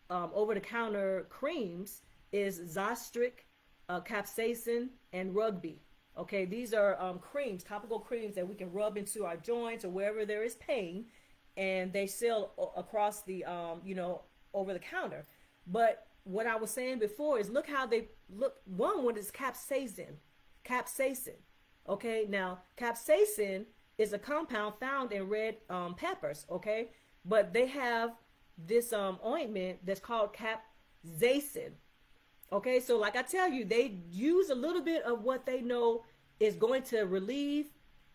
over-the-counter creams is Zostric, capsaicin, and Rugby. Okay, these are creams, topical creams that we can rub into our joints or wherever there is pain, and they sell across the, over the counter. But what I was saying before is look how they look. One is capsaicin. Okay, now capsaicin is a compound found in red peppers. Okay, but they have this ointment that's called capsaicin. Okay, so like I tell you, they use a little bit of what they know is going to relieve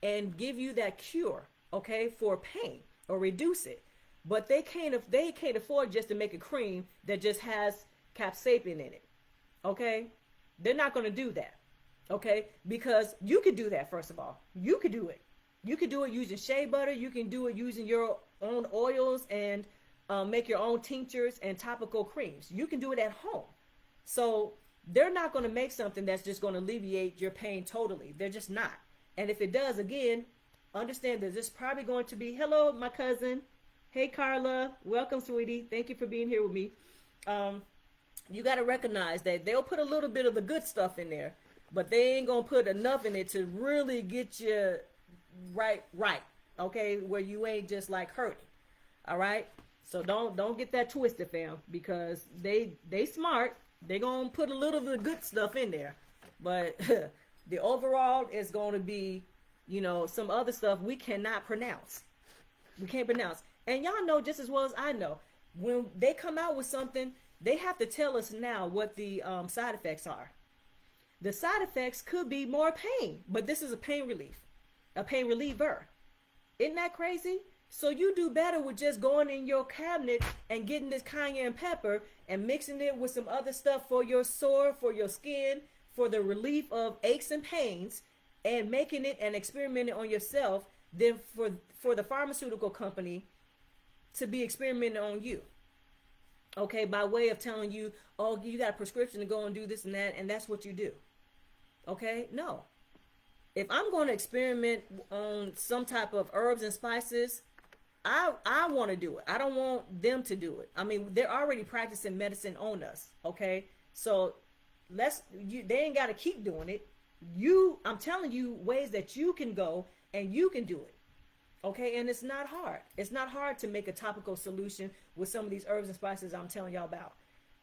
and give you that cure, okay, for pain or reduce it. But they can't afford just to make a cream that just has capsaicin in it. Okay, they're not going to do that. Okay, because you could do that. First of all, you could do it. You could do it using shea butter. You can do it using your own oils and make your own tinctures and topical creams. You can do it at home. So they're not going to make something that's just going to alleviate your pain totally. They're just not. And if it does, again, understand that this is probably going to be, hello, my cousin. Hey, Carla. Welcome, sweetie. Thank you for being here with me. You got to recognize that they'll put a little bit of the good stuff in there, but they ain't going to put enough in it to really get you right. Okay, where you ain't just like hurting. All right. So don't get that twisted, fam, because they smart. They're going to put a little bit of good stuff in there. But the overall is going to be, some other stuff we cannot pronounce. We can't pronounce. And y'all know just as well as I know, when they come out with something, they have to tell us now what the side effects are. The side effects could be more pain, but this is a pain relief, a pain reliever. Isn't that crazy? So you do better with just going in your cabinet and getting this cayenne pepper and mixing it with some other stuff for your sore, for your skin, for the relief of aches and pains, and making it and experimenting on yourself than for the pharmaceutical company to be experimenting on you. Okay, by way of telling you, oh, you got a prescription to go and do this and that, and that's what you do. Okay, no. If I'm going to experiment on some type of herbs and spices, I want to do it. I don't want them to do it. I mean, they're already practicing medicine on us. Okay, so they ain't got to keep doing it. I'm telling you ways that you can go and you can do it. Okay, and it's not hard. It's not hard to make a topical solution with some of these herbs and spices I'm telling y'all about.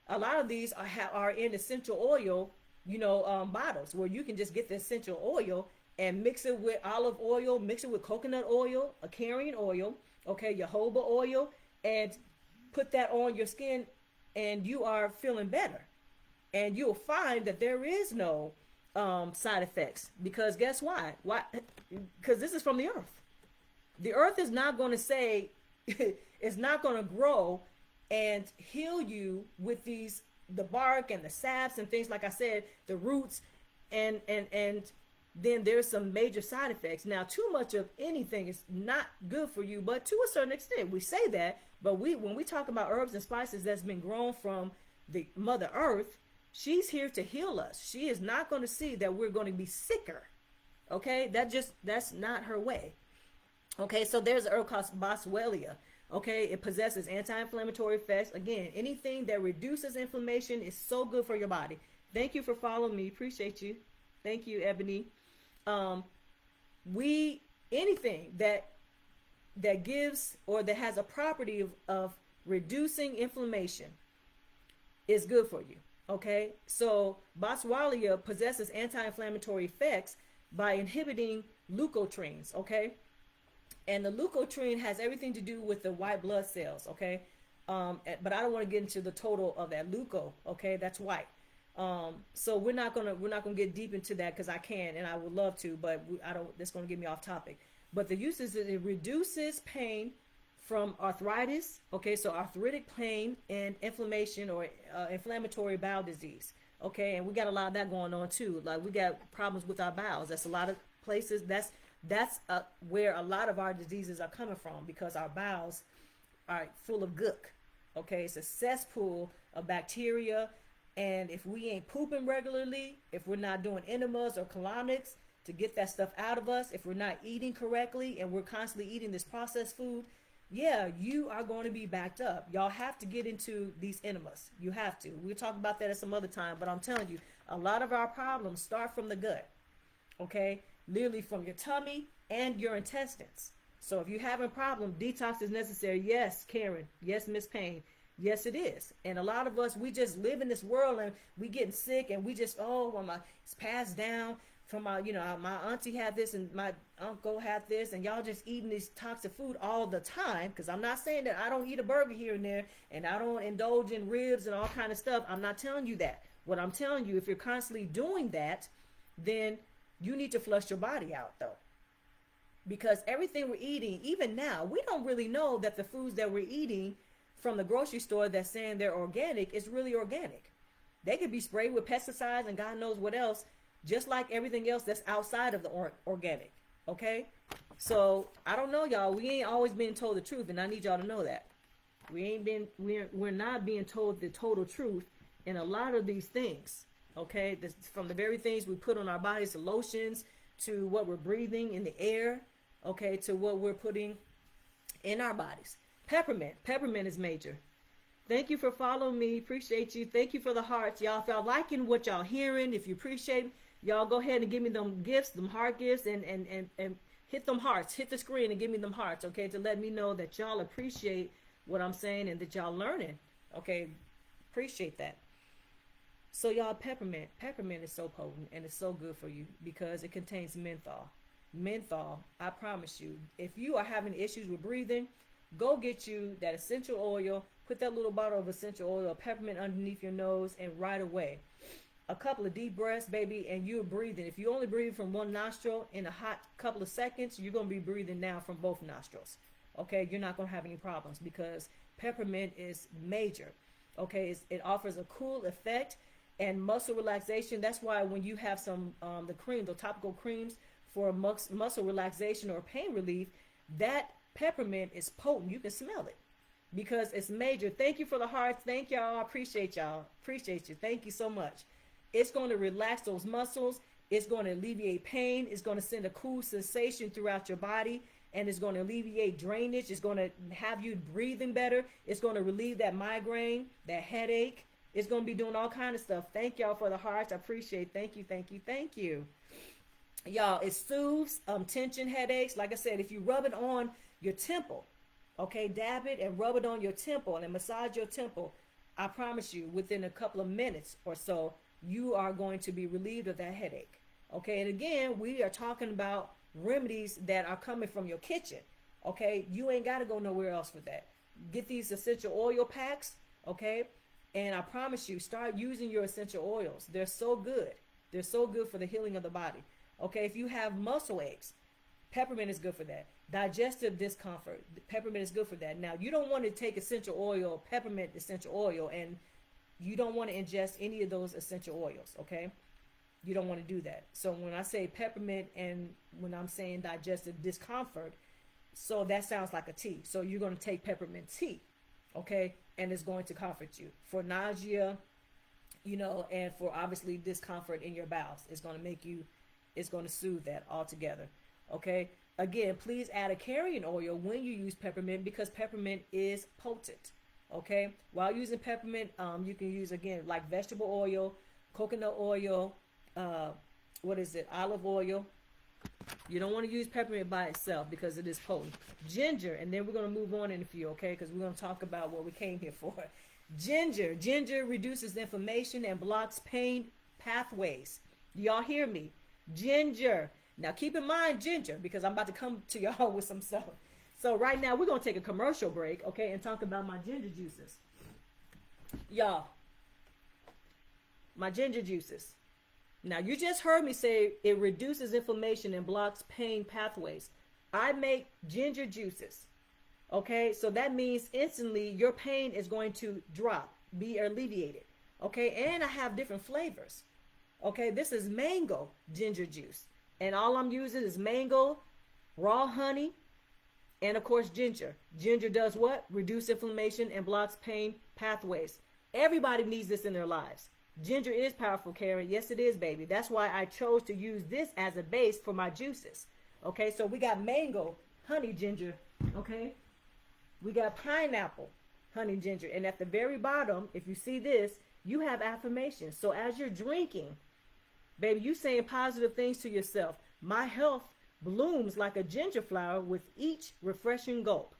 A lot of these are in essential oil, bottles where you can just get the essential oil and mix it with olive oil, mix it with coconut oil, a carrion oil, okay, jojoba oil, and put that on your skin and you are feeling better. And you'll find that there is no side effects, because guess why? Why? Because this is from the earth. The earth is not going to say, it's not going to grow and heal you with these, the bark and the saps and things, like I said, the roots, and then there's some major side effects. Now, too much of anything is not good for you, but to a certain extent, we say that. But when we talk about herbs and spices that's been grown from the Mother Earth, she's here to heal us. She is not going to see that we're going to be sicker. Okay, that's not her way. Okay, so there's a herb called boswellia. Okay, it possesses anti-inflammatory effects. Again, anything that reduces inflammation is so good for your body. Thank you for following me. Appreciate you. Thank you, Ebony. Um, we anything that gives or that has a property of reducing inflammation is good for you. Okay, so boswellia possesses anti-inflammatory effects by inhibiting leukotrienes. Okay, and the leukotriene has everything to do with the white blood cells. Okay, but I don't want to get into the total of that leuko. Okay, that's white. So we're not gonna get deep into that, because I can and I would love to, but I don't. That's gonna get me off topic. But the use is that it reduces pain from arthritis. Okay, so arthritic pain and inflammation, or inflammatory bowel disease. Okay, and we got a lot of that going on too. Like, we got problems with our bowels. That's a lot of places. That's where a lot of our diseases are coming from, because our bowels are full of gook. Okay, it's a cesspool of bacteria. And if we ain't pooping regularly, if we're not doing enemas or colonics to get that stuff out of us, if we're not eating correctly and we're constantly eating this processed food, yeah, you are going to be backed up. Y'all have to get into these enemas. You have to. We'll talk about that at some other time, but I'm telling you, a lot of our problems start from the gut. Okay? Literally from your tummy and your intestines. So if you're having a problem, detox is necessary. Yes, Karen. Yes, Miss Payne. Yes, it is. And a lot of us, we just live in this world and we getting sick, and we just, it's passed down from my auntie had this and my uncle had this, and y'all just eating this toxic food all the time. Because I'm not saying that I don't eat a burger here and there, and I don't indulge in ribs and all kind of stuff. I'm not telling you that. What I'm telling you, if you're constantly doing that, then you need to flush your body out, though. Because everything we're eating, even now, we don't really know that the foods that we're eating from the grocery store that's saying they're organic is really organic. They could be sprayed with pesticides and God knows what else, just like everything else that's outside of the organic. Okay, so I don't know, y'all. We ain't always been told the truth, and I need y'all to know that we're not being told the total truth in a lot of these things. Okay, from the very things we put on our bodies, the lotions, to what we're breathing in the air. Okay, to what we're putting in our bodies. Peppermint is major. Thank you for following me. Appreciate you. Thank you for the hearts. Y'all, if y'all liking what y'all hearing, if you appreciate, y'all go ahead and give me them gifts, them heart gifts, and hit them hearts. Hit the screen and give me them hearts, okay, to let me know that y'all appreciate what I'm saying and that y'all learning. Okay, appreciate that. So y'all, peppermint is so potent and it's so good for you because it contains menthol. Menthol, I promise you, if you are having issues with breathing, go get you that essential oil, put that little bottle of essential oil of peppermint underneath your nose, and right away, a couple of deep breaths, baby, and you're breathing. If you only breathe from one nostril in a hot couple of seconds, you're going to be breathing now from both nostrils. Okay, you're not going to have any problems because peppermint is major. Okay, it offers a cool effect and muscle relaxation. That's why when you have some the topical creams for muscle relaxation or pain relief, that peppermint is potent. You can smell it because it's major. Thank you for the hearts. Thank y'all. I appreciate y'all. Appreciate you. Thank you so much. It's going to relax those muscles. It's going to alleviate pain. It's going to send a cool sensation throughout your body, and it's going to alleviate drainage. It's going to have you breathing better. It's going to relieve that migraine, that headache. It's going to be doing all kind of stuff. Thank y'all for the hearts. I appreciate it. Thank you, thank you, thank you. Y'all, it soothes tension, headaches. Like I said, if you rub it on your temple, okay, dab it and rub it on your temple and massage your temple, I promise you, within a couple of minutes or so, you are going to be relieved of that headache. Okay, and again, we are talking about remedies that are coming from your kitchen. Okay, you ain't got to go nowhere else for that. Get these essential oil packs, okay, And I promise you, start using your essential oils. They're so good. They're so good for the healing of the body. Okay, if you have muscle aches, peppermint is good for that. Digestive discomfort, peppermint is good for that. Now, you don't want to take essential oil, peppermint essential oil, and you don't want to ingest any of those essential oils, okay? You don't want to do that. So when I say peppermint and when I'm saying digestive discomfort, so that sounds like a tea. So you're going to take peppermint tea, okay? And it's going to comfort you for nausea, and for obviously discomfort in your bowels. It's going to make you, it's going to soothe that altogether, okay? Again, please add a carrier oil when you use peppermint because peppermint is potent, okay? While using peppermint, you can use, again, like vegetable oil, coconut oil, olive oil. You don't want to use peppermint by itself because it is potent. Ginger, and then we're going to move on in a few, okay? Because we're going to talk about what we came here for. Ginger reduces inflammation and blocks pain pathways. Y'all hear me? Ginger. Now keep in mind ginger because I'm about to come to y'all with some stuff. So right now we're going to take a commercial break, okay, and talk about my ginger juices. Y'all, my ginger juices. Now, you just heard me say it reduces inflammation and blocks pain pathways. I make ginger juices, okay? So that means instantly your pain is going to drop, be alleviated, okay? And I have different flavors, okay? This is mango ginger juice. And all I'm using is mango, raw honey, and, of course, ginger. Ginger does what? Reduce inflammation and blocks pain pathways. Everybody needs this in their lives. Ginger is powerful, Karen. Yes, it is, baby. That's why I chose to use this as a base for my juices. Okay, so we got mango, honey ginger, okay? We got pineapple, honey ginger. And at the very bottom, if you see this, you have affirmations. So as you're drinking, baby, you saying positive things to yourself. My health blooms like a ginger flower with each refreshing gulp.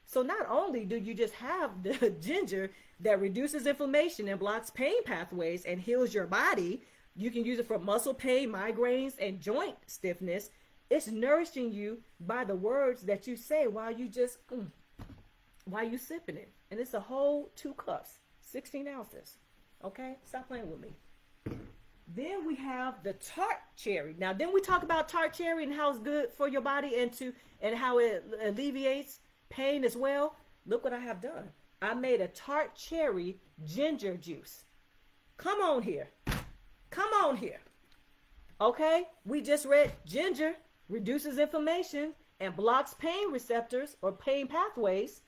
So not only do you just have the ginger that reduces inflammation and blocks pain pathways and heals your body, you can use it for muscle pain, migraines, and joint stiffness. It's nourishing you by the words that you say while you sipping it. And it's a whole 2 cups, 16 ounces. Okay, stop playing with me. Then we have the tart cherry. Now, then we talk about tart cherry and how it's good for your body and how it alleviates pain as well. Look what I have done. I made a tart cherry ginger juice. Come on here. Come on here. Okay? We just read ginger reduces inflammation and blocks pain receptors or pain pathways.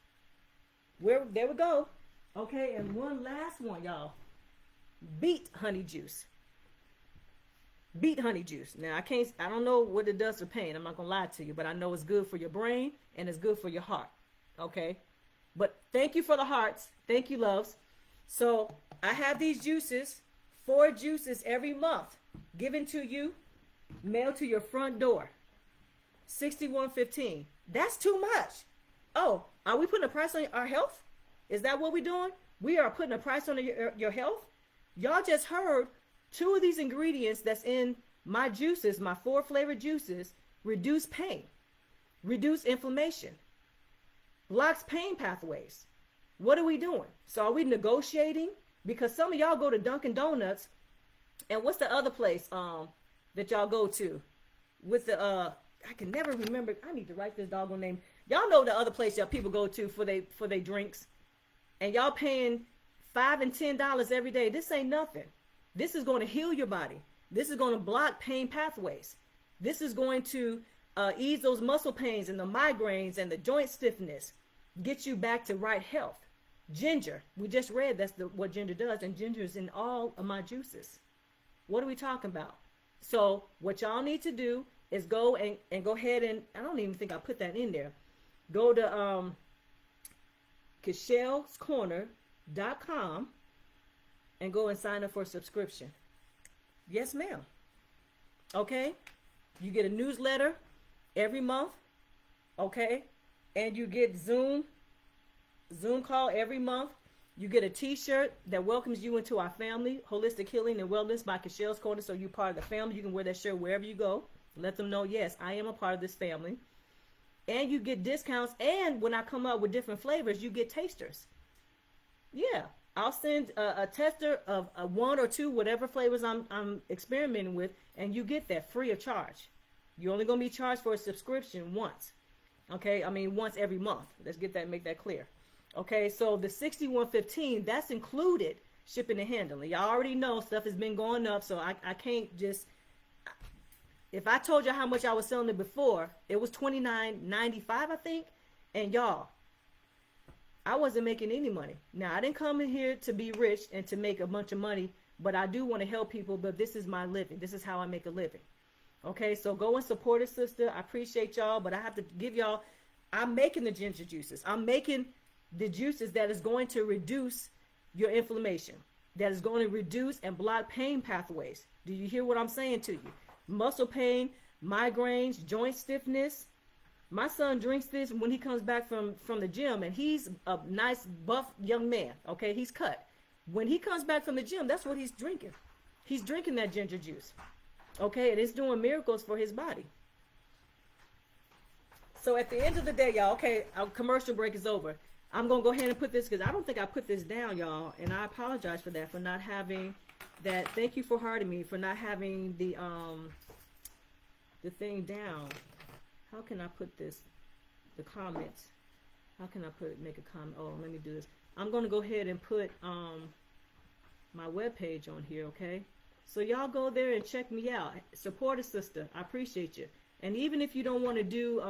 There we go. Okay, and one last one, y'all. Beet honey juice. Beet honey juice. Now, I don't know what it does for pain. I'm not going to lie to you, but I know it's good for your brain and it's good for your heart. Okay? But thank you for the hearts. Thank you, loves. So I have these juices, 4 juices every month, given to you, mailed to your front door. $61.15. That's too much. Oh, are we putting a price on our health? Is that what we're doing? We are putting a price on your health? Y'all just heard 2 of these ingredients that's in my juices, my 4 flavored juices, reduce pain, reduce inflammation, blocks pain pathways. What are we doing? So are we negotiating? Because some of y'all go to Dunkin' Donuts, and what's the other place that y'all go to with the I can never remember. I need to write this doggone name. Y'all know the other place y'all people go to for they drinks, and y'all paying $5 and $10 every day. This ain't nothing. This is going to heal your body. This is going to block pain pathways. This is going to ease those muscle pains and the migraines and the joint stiffness, get you back to right health. Ginger, we just read what ginger does, and ginger is in all of my juices. What are we talking about? So what y'all need to do is go and go ahead and, I don't even think I put that in there. Go to Kichelle'sCorner.com and go and sign up for a subscription. Yes, ma'am. Okay? You get a newsletter every month, okay? And you get Zoom call every month. You get a t-shirt that welcomes you into our family, Holistic Healing and Wellness by Kichelle's Corner, so you're part of the family. You can wear that shirt wherever you go. Let them know, yes, I am a part of this family. And you get discounts, and when I come up with different flavors, you get tasters. Yeah, I'll send a tester of one or two, whatever flavors I'm experimenting with, and you get that free of charge. You're only going to be charged for a subscription once. Okay, I mean once every month. Let's get that, make that clear. Okay, so the 6115, that's included shipping and handling. Y'all already know stuff has been going up, so I can't just. If I told you how much I was selling it before, it was $29.95, I think, and y'all, I wasn't making any money. Now, I didn't come in here to be rich and to make a bunch of money, but I do want to help people, but this is my living. This is how I make a living. Okay, so go and support a sister. I appreciate y'all, but I have to give y'all, I'm making the ginger juices. I'm making the juices that is going to reduce your inflammation, that is going to reduce and block pain pathways. Do you hear what I'm saying to you? Muscle pain, migraines, joint stiffness. My son drinks this when he comes back from the gym, and he's a nice buff young man. Okay, he's cut. When he comes back from the gym, that's what he's drinking. He's drinking that ginger juice. Okay, and it's doing miracles for his body. So at the end of the day, y'all, okay, our commercial break is over. I'm going to go ahead and put this, because I don't think I put this down, y'all, and I apologize for that, for not having that. Thank you for hearting me, for not having the thing down. How can I put this, the comments? How can I make a comment? Oh, let me do this. I'm going to go ahead and put my webpage on here, okay? So y'all go there and check me out. Support a sister. I appreciate you. And even if you don't want to do,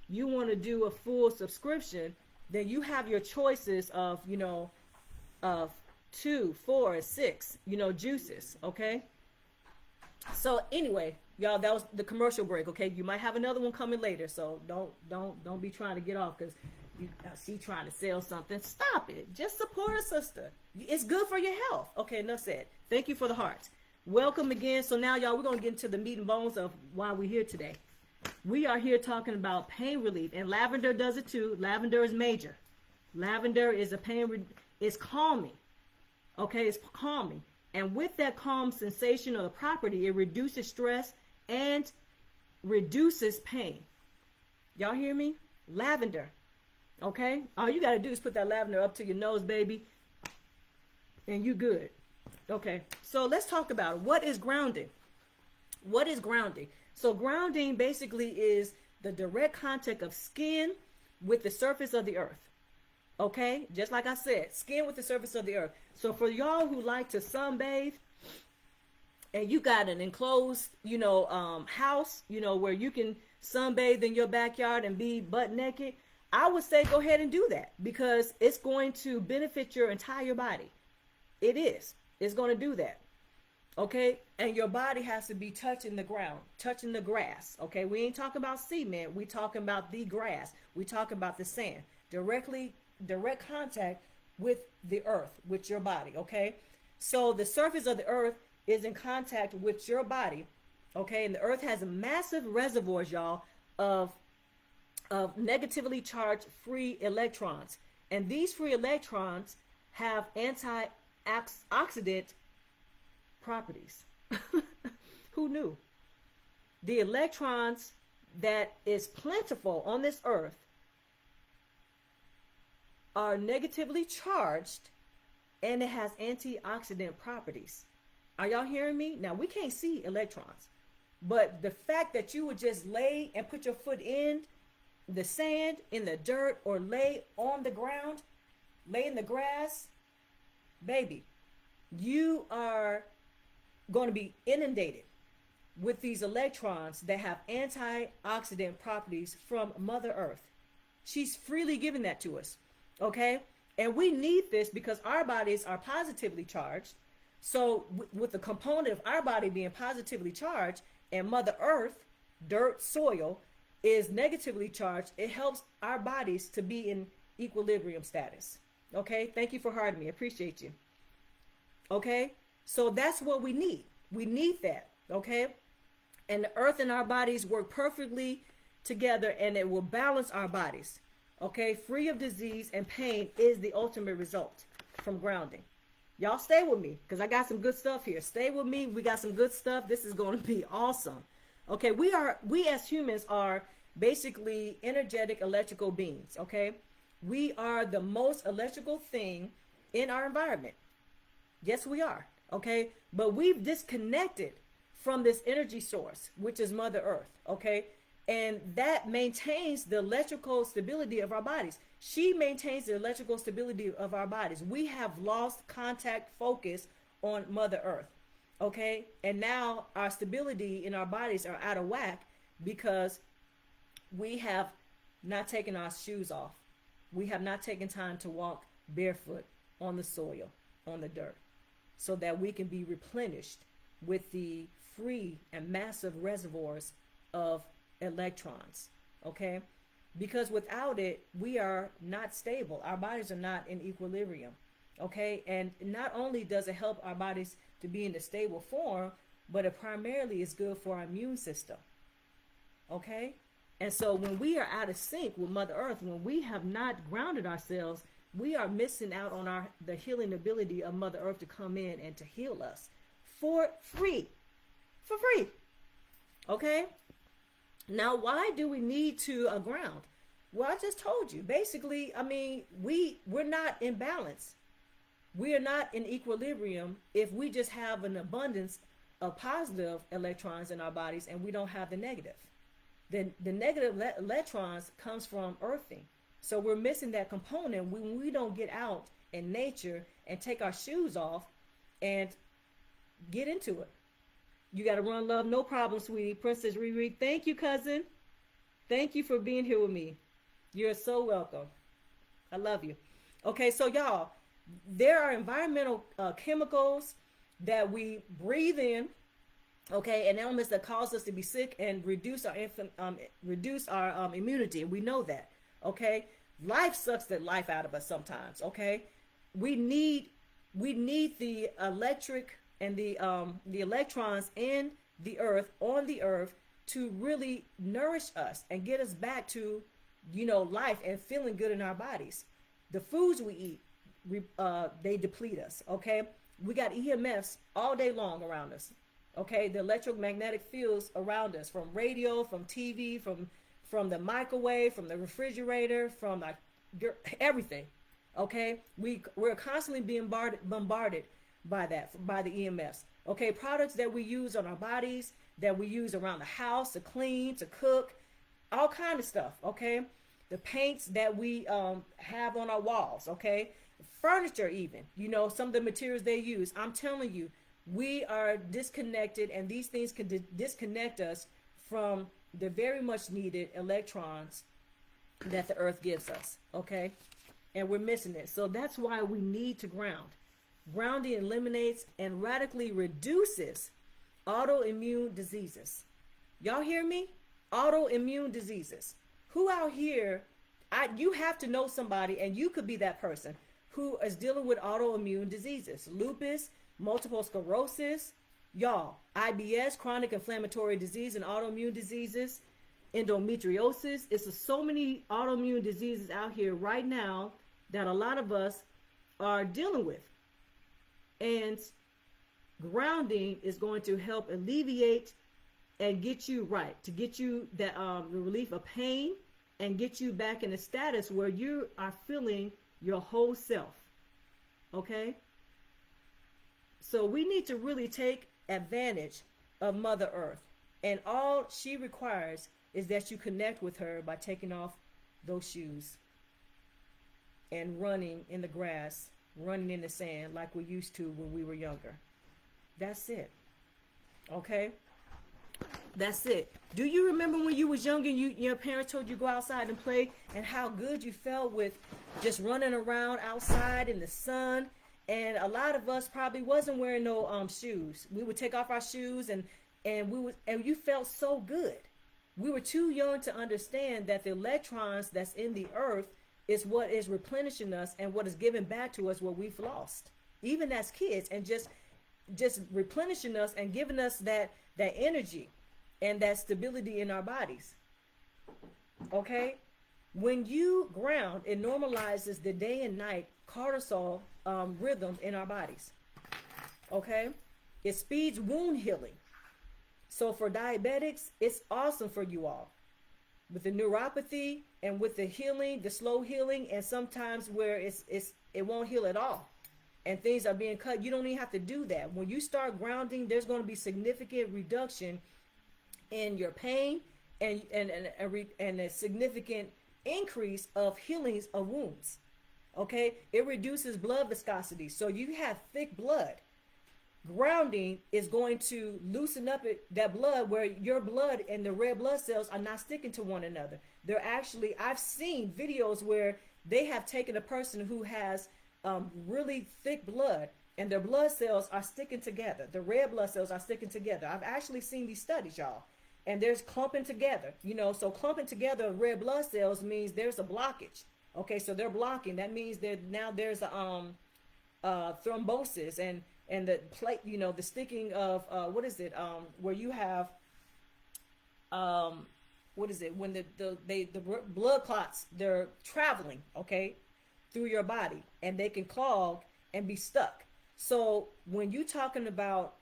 you want to do a full subscription, then you have your choices of, of 2, 4, 6, juices, okay? So anyway, y'all, that was the commercial break, okay? You might have another one coming later, so don't be trying to get off because she trying to sell something. Stop it. Just support a sister. It's good for your health. Okay, enough said. Thank you for the hearts. Welcome again. So now, y'all, we're going to get into the meat and bones of why we're here today. We are here talking about pain relief, and lavender does it too. Lavender is major. Lavender is it's calming. Okay, it's calming. And with that calm sensation or the property, it reduces stress and reduces pain. Y'all hear me? Lavender. Okay? All you got to do is put that lavender up to your nose, baby, and you good. Okay, so let's talk about it. What is grounding? What is grounding? So grounding basically is the direct contact of skin with the surface of the earth. Okay, just like I said, skin with the surface of the earth. So for y'all who like to sunbathe, and you got an enclosed, house, where you can sunbathe in your backyard and be butt naked, I would say go ahead and do that, because it's going to benefit your entire body. It is. It's going to do that. Okay, and your body has to be touching the ground, touching the grass. Okay, we ain't talking about cement. We talking about the grass. We talking about the sand. Direct contact with the earth, with your body. Okay, so the surface of the earth is in contact with your body. Okay, and the earth has massive reservoirs, y'all, of negatively charged free electrons, and these free electrons have antioxidant properties. Who knew? The electrons that is plentiful on this earth are negatively charged, and it has antioxidant properties. Are y'all hearing me? Now, we can't see electrons, but the fact that you would just lay and put your foot in the sand, in the dirt, or lay on the ground, lay in the grass, baby, you are going to be inundated with these electrons that have antioxidant properties from Mother Earth. She's freely giving that to us, okay? And we need this because our bodies are positively charged. So with the component of our body being positively charged and Mother Earth, dirt, soil, is negatively charged, it helps our bodies to be in equilibrium status. Okay? Thank you for hearing me. I appreciate you. Okay? So that's what we need. We need that. Okay? And the earth and our bodies work perfectly together, and it will balance our bodies. Okay? Free of disease and pain is the ultimate result from grounding. Y'all stay with me because I got some good stuff here. Stay with me. We got some good stuff. This is going to be awesome. Okay? We as humans are basically energetic electrical beings. Okay? We are the most electrical thing in our environment. Yes, we are. Okay. But we've disconnected from this energy source, which is Mother Earth. Okay. And that maintains the electrical stability of our bodies. She maintains the electrical stability of our bodies. We have lost contact focus on Mother Earth. Okay. And now our stability in our bodies are out of whack because we have not taken our shoes off. We have not taken time to walk barefoot on the soil, on the dirt, so that we can be replenished with the free and massive reservoirs of electrons. Okay? Because without it, we are not stable. Our bodies are not in equilibrium. Okay? And not only does it help our bodies to be in a stable form, but it primarily is good for our immune system. Okay? And so when we are out of sync with Mother Earth, when we have not grounded ourselves, we are missing out on the healing ability of Mother Earth to come in and to heal us for free. For free. Okay? Now, why do we need to ground? Well, I just told you. Basically, I mean, we're not in balance. We are not in equilibrium if we just have an abundance of positive electrons in our bodies and we don't have the negative. Then the negative electrons comes from earthing. So we're missing that component when we don't get out in nature and take our shoes off and get into it. You got to run, love, no problem, sweetie. Princess Riri, thank you, cousin. Thank you for being here with me. You're so welcome. I love you. Okay, so y'all, there are environmental chemicals that we breathe in, okay, and elements that cause us to be sick and reduce our immunity. We know that, okay. Life sucks the life out of us sometimes, okay. We need the electric and the electrons in the earth, on the earth, to really nourish us and get us back to, life and feeling good in our bodies. The foods we eat, they deplete us, okay. We got EMFs all day long around us, okay. The electromagnetic fields around us, from radio, from TV, from the microwave, from the refrigerator, from everything, okay. We're constantly being bombarded by the EMFs, okay. Products that we use on our bodies, that we use around the house to clean, to cook, all kind of stuff, okay. The paints that we have on our walls, okay. Furniture, even, some of the materials they use. I'm telling you, we are disconnected, and these things can disconnect us from the very much needed electrons that the earth gives us, okay. And we're missing it. So that's why we need to ground. Grounding eliminates and radically reduces autoimmune diseases. Y'all hear me? Autoimmune diseases. Who out here, you have to know somebody, and you could be that person who is dealing with autoimmune diseases. Lupus, multiple sclerosis, y'all, IBS, chronic inflammatory disease, and autoimmune diseases, endometriosis. It's so many autoimmune diseases out here right now that a lot of us are dealing with. And grounding is going to help alleviate and get you right, to get you the relief of pain and get you back in a status where you are feeling your whole self. Okay? So we need to really take advantage of Mother Earth. And all she requires is that you connect with her by taking off those shoes and running in the grass, running in the sand like we used to when we were younger. That's it. Okay? That's it. Do you remember when you was younger, your parents told you go outside and play, and how good you felt with just running around outside in the sun? And a lot of us probably wasn't wearing no shoes. We would take off our shoes and you felt so good. We were too young to understand that the electrons that's in the earth is what is replenishing us and what is giving back to us what we've lost, even as kids, and just replenishing us and giving us that energy and that stability in our bodies. Okay? When you ground, it normalizes the day and night cortisol rhythm in our bodies. Okay? It speeds wound healing. So for diabetics, it's awesome for you all. With the neuropathy and with the healing, the slow healing, and sometimes where it won't heal at all. and things are being cut, you don't even have to do that. When you start grounding, there's going to be significant reduction in your pain, and a significant increase of healings of wounds. Okay, it reduces blood viscosity. So you have thick blood. Grounding is going to loosen up that blood, where your blood and the red blood cells are not sticking to one another. They're actually, I've seen videos where they have taken a person who has really thick blood, and their blood cells are sticking together. The red blood cells are sticking together. I've actually seen these studies, y'all. And there's clumping together, so clumping together of red blood cells means there's a blockage. Okay, so they're blocking. That means that now there's a thrombosis, and the plate, the sticking of what is it? Where you have what is it? When the blood clots, they're traveling, okay, through your body, and they can clog and be stuck. So when you're talking about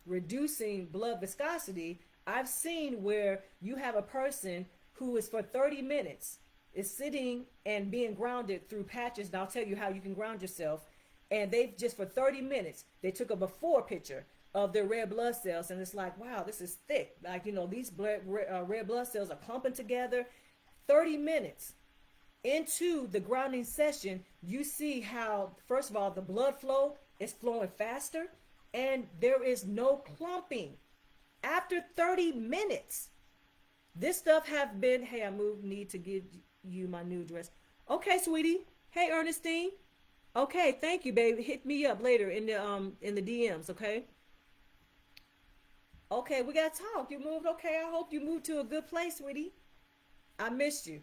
reducing blood viscosity, I've seen where you have a person who is for 30 minutes is sitting and being grounded through patches. And I'll tell you how you can ground yourself. And they've just for 30 minutes, they took a before picture of their red blood cells. And it's like, wow, this is thick. Like, these red blood cells are clumping together. 30 minutes into the grounding session, you see how, first of all, the blood flow is flowing faster, and there is no clumping. After 30 minutes, this stuff have been, hey, need to give you my new address. Okay, sweetie. Hey, Ernestine. Okay, thank you, baby. Hit me up later in the DMs, okay? Okay, we gotta talk. You moved? Okay, I hope you moved to a good place, sweetie. I missed you.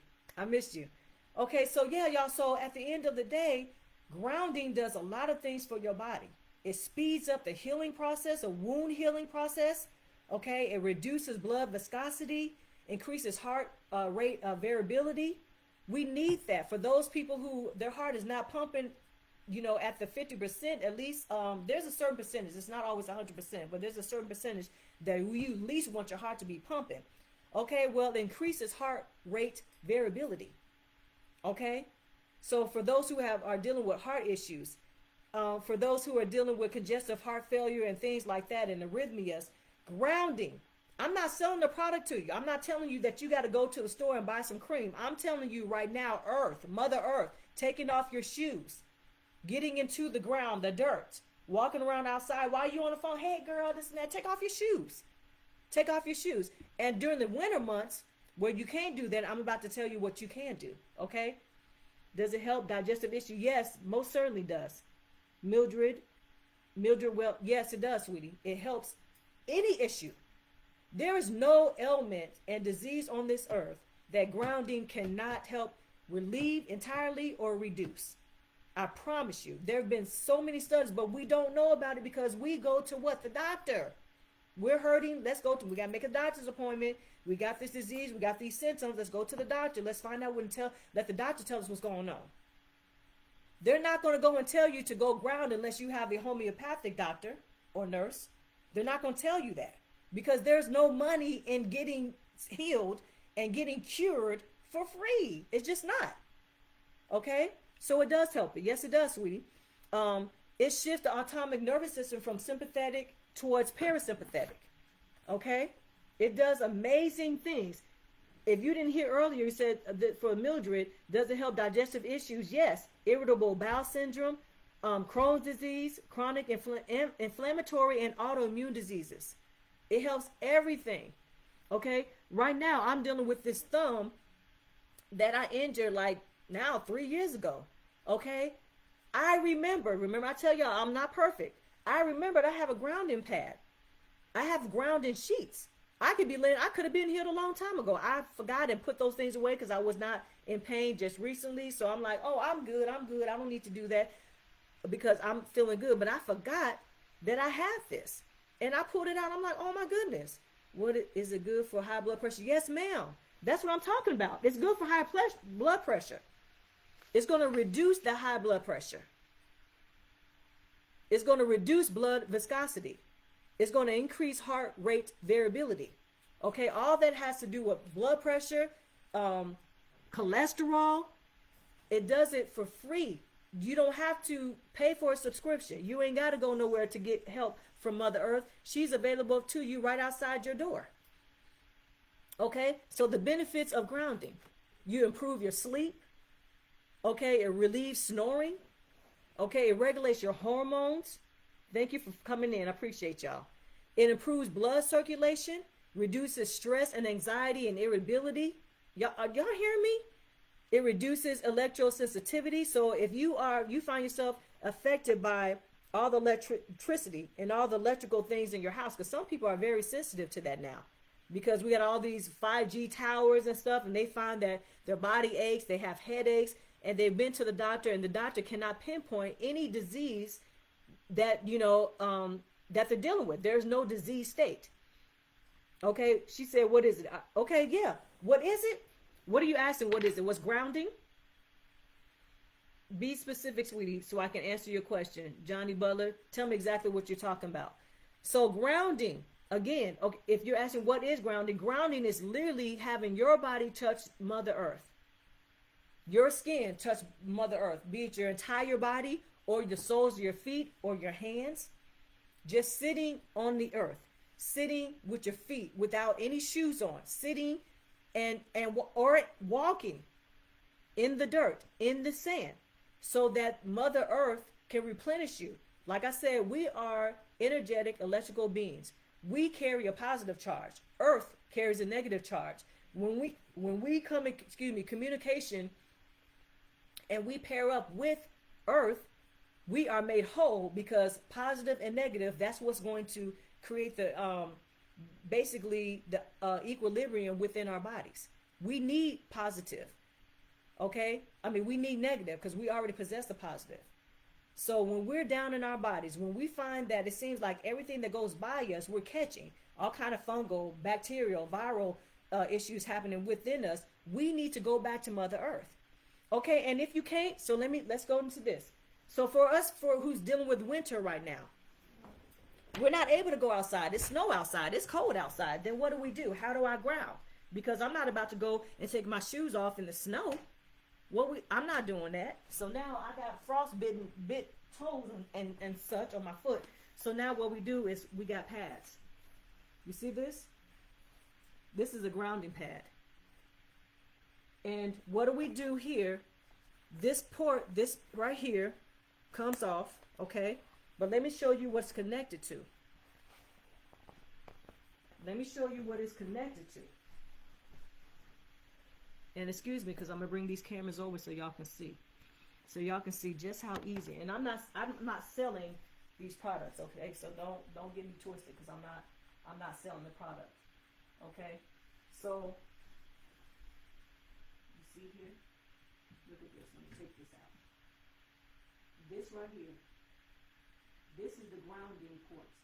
Okay, so yeah, y'all. So at the end of the day, grounding does a lot of things for your body. It speeds up the healing process, a wound healing process. Okay, it reduces blood viscosity, increases heart rate variability. We need that for those people who their heart is not pumping, at the 50%. At least there's a certain percentage. It's not always 100%, but there's a certain percentage that you at least want your heart to be pumping. Okay, well, it increases heart rate variability. Okay, so for those who are dealing with heart issues, for those who are dealing with congestive heart failure and things like that, and arrhythmias, grounding. I'm not selling the product to you. I'm not telling you that you got to go to the store and buy some cream. I'm telling you right now, Mother Earth, taking off your shoes, getting into the ground, the dirt, walking around outside while you on the phone. Hey, girl, this and that. Take off your shoes. Take off your shoes. And during the winter months where you can't do that, I'm about to tell you what you can do. Okay? Does it help digestive issue? Yes, most certainly does. Mildred, well, yes, it does, sweetie. It helps any issue. There is no ailment and disease on this earth that grounding cannot help relieve entirely or reduce. I promise you. There have been so many studies, but we don't know about it because we go to what? The doctor. We're hurting. We got to make a doctor's appointment. We got this disease. We got these symptoms. Let's go to the doctor. Let's find out let the doctor tell us what's going on. They're not going to go and tell you to go ground unless you have a homeopathic doctor or nurse. They're not going to tell you that because there's no money in getting healed and getting cured for free. It's just not. Okay? So it does help it. Yes, it does, sweetie. It shifts the autonomic nervous system from sympathetic towards parasympathetic. Okay? It does amazing things. If you didn't hear earlier, you said that for Mildred, does it help digestive issues? Yes. Irritable bowel syndrome, Crohn's disease, chronic inflammatory and autoimmune diseases. It helps everything. Okay? Right now, I'm dealing with this thumb that I injured like now 3 years ago. Okay? I remember I tell y'all I'm not perfect. I remembered I have a grounding pad. I have grounding sheets. I could have been healed a long time ago. I forgot and put those things away because I was not in pain just recently. So I'm like, oh, I'm good. I don't need to do that because I'm feeling good. But I forgot that I have this. And I pulled it out. I'm like, oh my goodness. Is it good for high blood pressure? Yes, ma'am. That's what I'm talking about. It's good for high blood pressure. It's going to reduce the high blood pressure. It's going to reduce blood viscosity. It's going to increase heart rate variability. Okay, all that has to do with blood pressure, cholesterol. It does it for free. You don't have to pay for a subscription. You ain't got to go nowhere to get help from Mother Earth. She's available to you right outside your door. Okay? So the benefits of grounding. You improve your sleep. Okay? It relieves snoring. Okay? It regulates your hormones. Thank you for coming in. I appreciate y'all. It improves blood circulation, reduces stress and anxiety and irritability. Y'all hearing me? It reduces electrosensitivity. So if you find yourself affected by all the electricity and all the electrical things in your house, because some people are very sensitive to that now, because we got all these 5G towers and stuff, and they find that their body aches, they have headaches, and they've been to the doctor, and the doctor cannot pinpoint any disease that that they're dealing with. There's no disease state. Okay, she said, what is it? Okay, yeah, what is it? What are you asking? What is it? What's grounding? Be specific, sweetie, so I can answer your question. Johnny Butler, tell me exactly what you're talking about. So grounding, again, okay, if you're asking what is grounding is literally having your body touch Mother Earth. Your skin touch Mother Earth, be it your entire body or the soles of your feet or your hands. Just sitting on the earth, sitting with your feet without any shoes on, sitting or walking in the dirt, in the sand, so that Mother Earth can replenish you. Like I said, we are energetic electrical beings. We carry a positive charge. Earth carries a negative charge. When we come in, communication, and we pair up with Earth, we are made whole, because positive and negative, that's what's going to create the basically the equilibrium within our bodies. We need positive, okay? I mean, we need negative because we already possess the positive. So when we're down in our bodies, when we find that it seems like everything that goes by us, we're catching all kind of fungal, bacterial, viral issues happening within us, we need to go back to Mother Earth. Okay, and if you can't, so let's go into this. So for us, who's dealing with winter right now, we're not able to go outside. It's snow outside. It's cold outside. Then what do? How do I ground? Because I'm not about to go and take my shoes off in the snow. I'm not doing that. So now I got bit toes and such on my foot. So now what we do is we got pads. You see this? This is a grounding pad. And what do we do here? This right here comes off, okay? But let me show you what's connected to. Let me show you what it's connected to. And excuse me, because I'm gonna bring these cameras over so y'all can see. So y'all can see just how easy. And I'm not selling these products, okay? So don't get me twisted, because I'm not selling the product. Okay? So you see here? Look at this. Let me take this out. This right here. This is the grounding ports.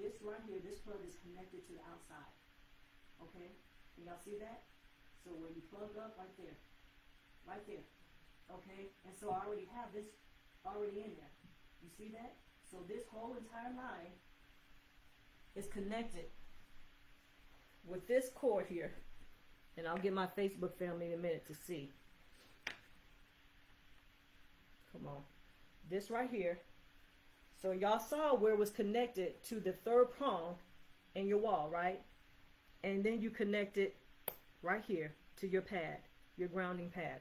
This right here, this plug is connected to the outside. Okay? Can y'all see that? So where you plug up right there. Right there. Okay? And so I already have this already in there. You see that? So this whole entire line is connected with this cord here. And I'll get my Facebook family in a minute to see. Come on. This right here. So y'all saw where it was connected to the third prong in your wall, right? And then you connect it right here to your pad, your grounding pad.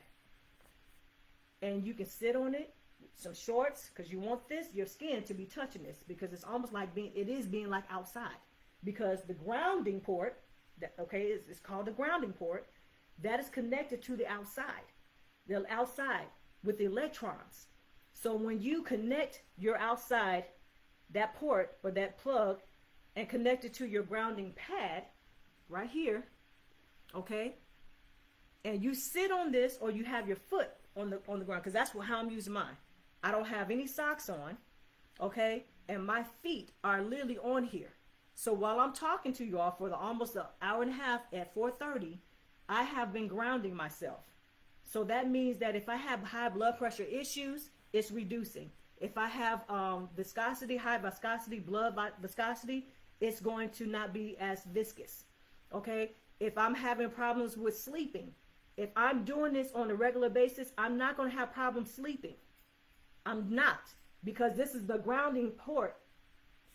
And you can sit on it, some shorts, because you want your skin to be touching this, because it's almost like being like outside. Because the grounding port, it's called the grounding port, that is connected to the outside with the electrons. So when you connect your outside, that port or that plug, and connect it to your grounding pad right here, okay, and you sit on this, or you have your foot on the ground, because that's how I'm using mine. I don't have any socks on, okay, and my feet are literally on here. So while I'm talking to you all for almost an hour and a half at 4:30, I have been grounding myself. So that means that if I have high blood pressure issues, it's reducing. If I have high viscosity, blood viscosity, it's going to not be as viscous. Okay? If I'm having problems with sleeping, if I'm doing this on a regular basis, I'm not going to have problems sleeping. I'm not, because this is the grounding port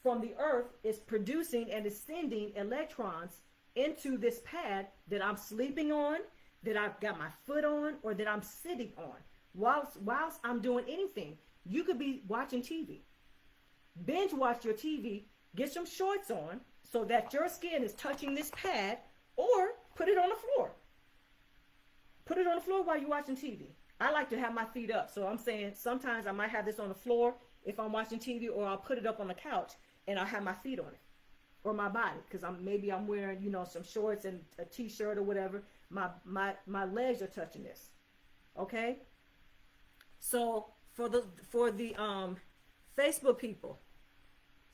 from the earth is producing and is sending electrons into this pad that I'm sleeping on, that I've got my foot on, or that I'm sitting on. Whilst I'm doing anything, you could be watching TV. Binge watch your TV, get some shorts on so that your skin is touching this pad, or put it on the floor. Put it on the floor while you're watching TV. I like to have my feet up, so I'm saying sometimes I might have this on the floor if I'm watching TV, or I'll put it up on the couch and I'll have my feet on it, or my body, because I'm wearing, you know, some shorts and a t-shirt or whatever. My legs are touching this. Okay? So for the Facebook people,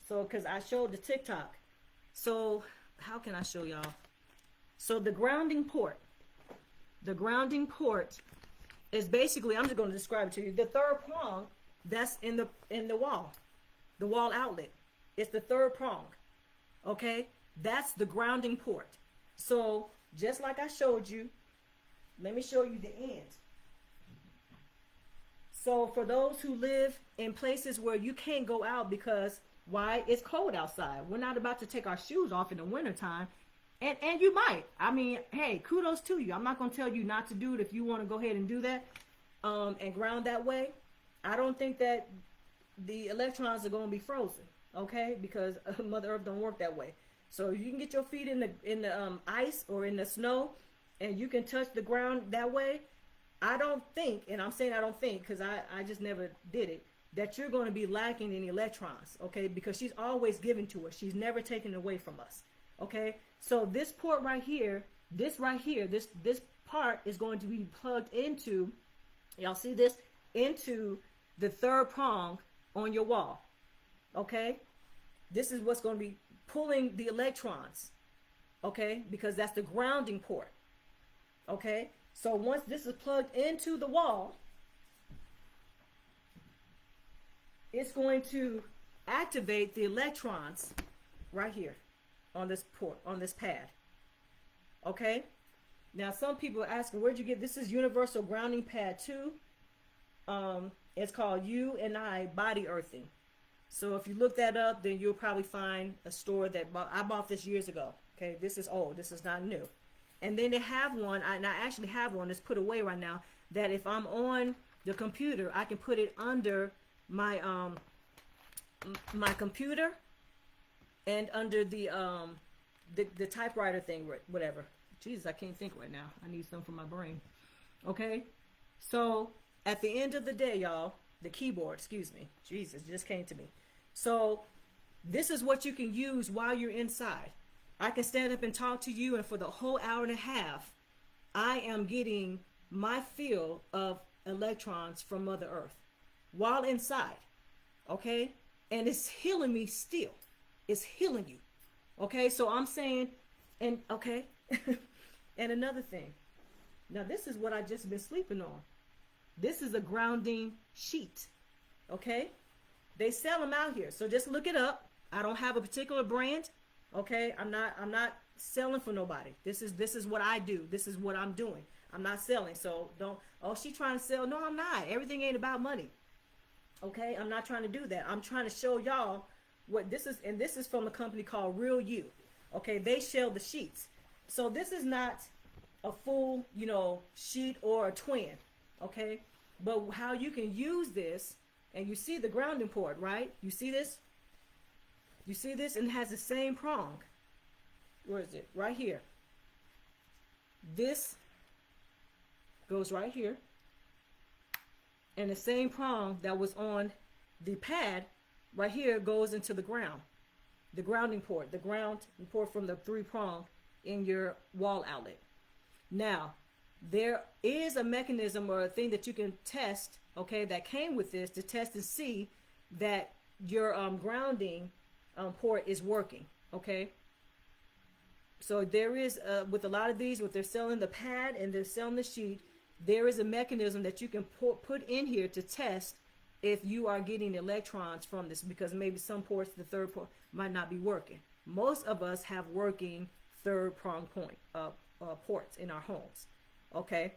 so because I showed the TikTok, so how can I show y'all? So the grounding port is basically, I'm just going to describe it to you. The third prong that's in the wall outlet. It's the third prong. Okay, that's the grounding port. So just like I showed you, let me show you the end. So for those who live in places where you can't go out because why? It's cold outside. We're not about to take our shoes off in the wintertime. And you might. I mean, hey, kudos to you. I'm not going to tell you not to do it if you want to go ahead and do that and ground that way. I don't think that the electrons are going to be frozen, okay? Because Mother Earth don't work that way. So you can get your feet in the ice or in the snow, and you can touch the ground that way. I don't think, and I'm saying I don't think because I just never did it, that you're going to be lacking in electrons, okay? Because she's always giving to us. She's never taken it away from us, okay? So this port right here, this part is going to be plugged into, y'all see this, into the third prong on your wall, okay? This is what's going to be pulling the electrons, okay? Because that's the grounding port, okay? So once this is plugged into the wall, it's going to activate the electrons right here on this port, on this pad. Okay? Now some people are asking, where'd you get this? Is Universal Grounding Pad 2. It's called U&I Body Earthing. So if you look that up, then you'll probably find a store that I bought this years ago. Okay, this is old. This is not new. And then they have one, and I actually have one that's put away right now, that if I'm on the computer, I can put it under my my computer and under the typewriter thing, whatever. Jesus, I can't think right now. I need some for my brain. Okay? So at the end of the day, y'all, the keyboard, excuse me. Jesus, it just came to me. So this is what you can use while you're inside. I can stand up and talk to you, and for the whole hour and a half, I am getting my fill of electrons from Mother Earth while inside. Okay? And it's healing me still. It's healing you. Okay? So I'm saying, and okay. And another thing. Now this is what I just been sleeping on. This is a grounding sheet. Okay? They sell them out here. So just look it up. I don't have a particular brand. Okay? I'm not selling for nobody. This is what I do. This is what I'm doing. I'm not selling. So don't, oh, she trying to sell. No, I'm not. Everything ain't about money. Okay? I'm not trying to do that. I'm trying to show y'all what this is, and this is from a company called Real You. Okay? They sell the sheets. So this is not a full, sheet or a twin. Okay? But how you can use this, and you see the grounding port, right? You see this? You see this? And it has the same prong. Where is it? Right here. This goes right here. And the same prong that was on the pad right here goes into the ground. The grounding port. The ground port from the three prong in your wall outlet. Now, there is a mechanism or a thing that you can test, okay, that came with this to test and see that your grounding port is working, okay? So there is, with a lot of these, what they're selling the pad and they're selling the sheet, there is a mechanism that you can put in here to test if you are getting electrons from this, because maybe some ports, the third port, might not be working. Most of us have working third prong ports in our homes, okay?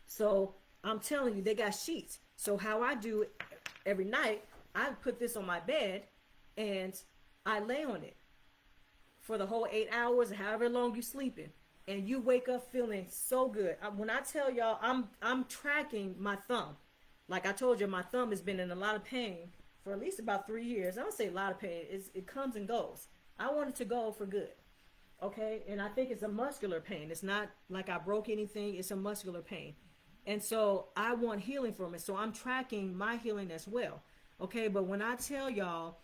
So I'm telling you, they got sheets. So how I do it, every night, I put this on my bed and I lay on it for the whole 8 hours, however long you sleeping, and you wake up feeling so good. When I tell y'all, I'm tracking my thumb. Like I told you, my thumb has been in a lot of pain for at least about 3 years. I don't say a lot of pain. It comes and goes. I want it to go for good. Okay, and I think it's a muscular pain. It's not like I broke anything. It's a muscular pain. And so I want healing from it. So I'm tracking my healing as well. Okay, but when I tell y'all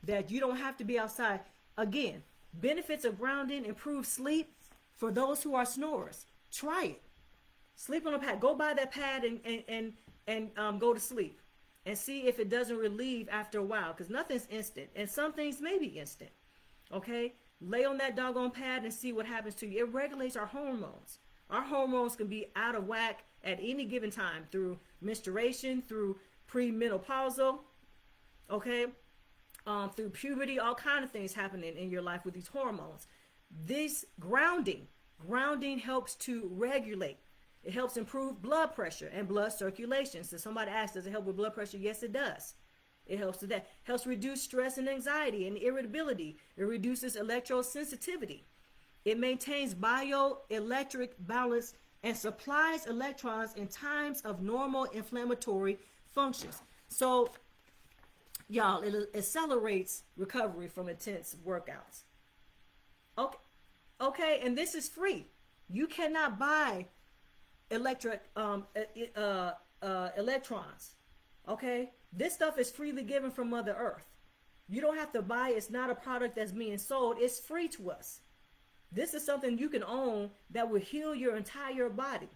that you don't have to be outside, again, benefits of grounding, improved sleep for those who are snorers. Try it. Sleep on a pad. Go buy that pad and go to sleep. And see if it doesn't relieve after a while. Because nothing's instant. And some things may be instant. Okay? Lay on that doggone pad and see what happens to you. It regulates our hormones. Our hormones can be out of whack at any given time through menstruation, through premenopausal, okay, through puberty, all kind of things happening in your life with these hormones. This grounding helps to regulate. It helps improve blood pressure and blood circulation. So somebody asked, does it help with blood pressure? Yes, it does. It helps with that. Helps reduce stress and anxiety and irritability. It reduces electrosensitivity. It maintains bioelectric balance and supplies electrons in times of normal inflammatory functions. So, y'all, it accelerates recovery from intense workouts. Okay, and this is free. You cannot buy electrons. Okay, this stuff is freely given from Mother Earth. You don't have to buy it. It's not a product that's being sold. It's free to us. This is something you can own that will heal your entire body.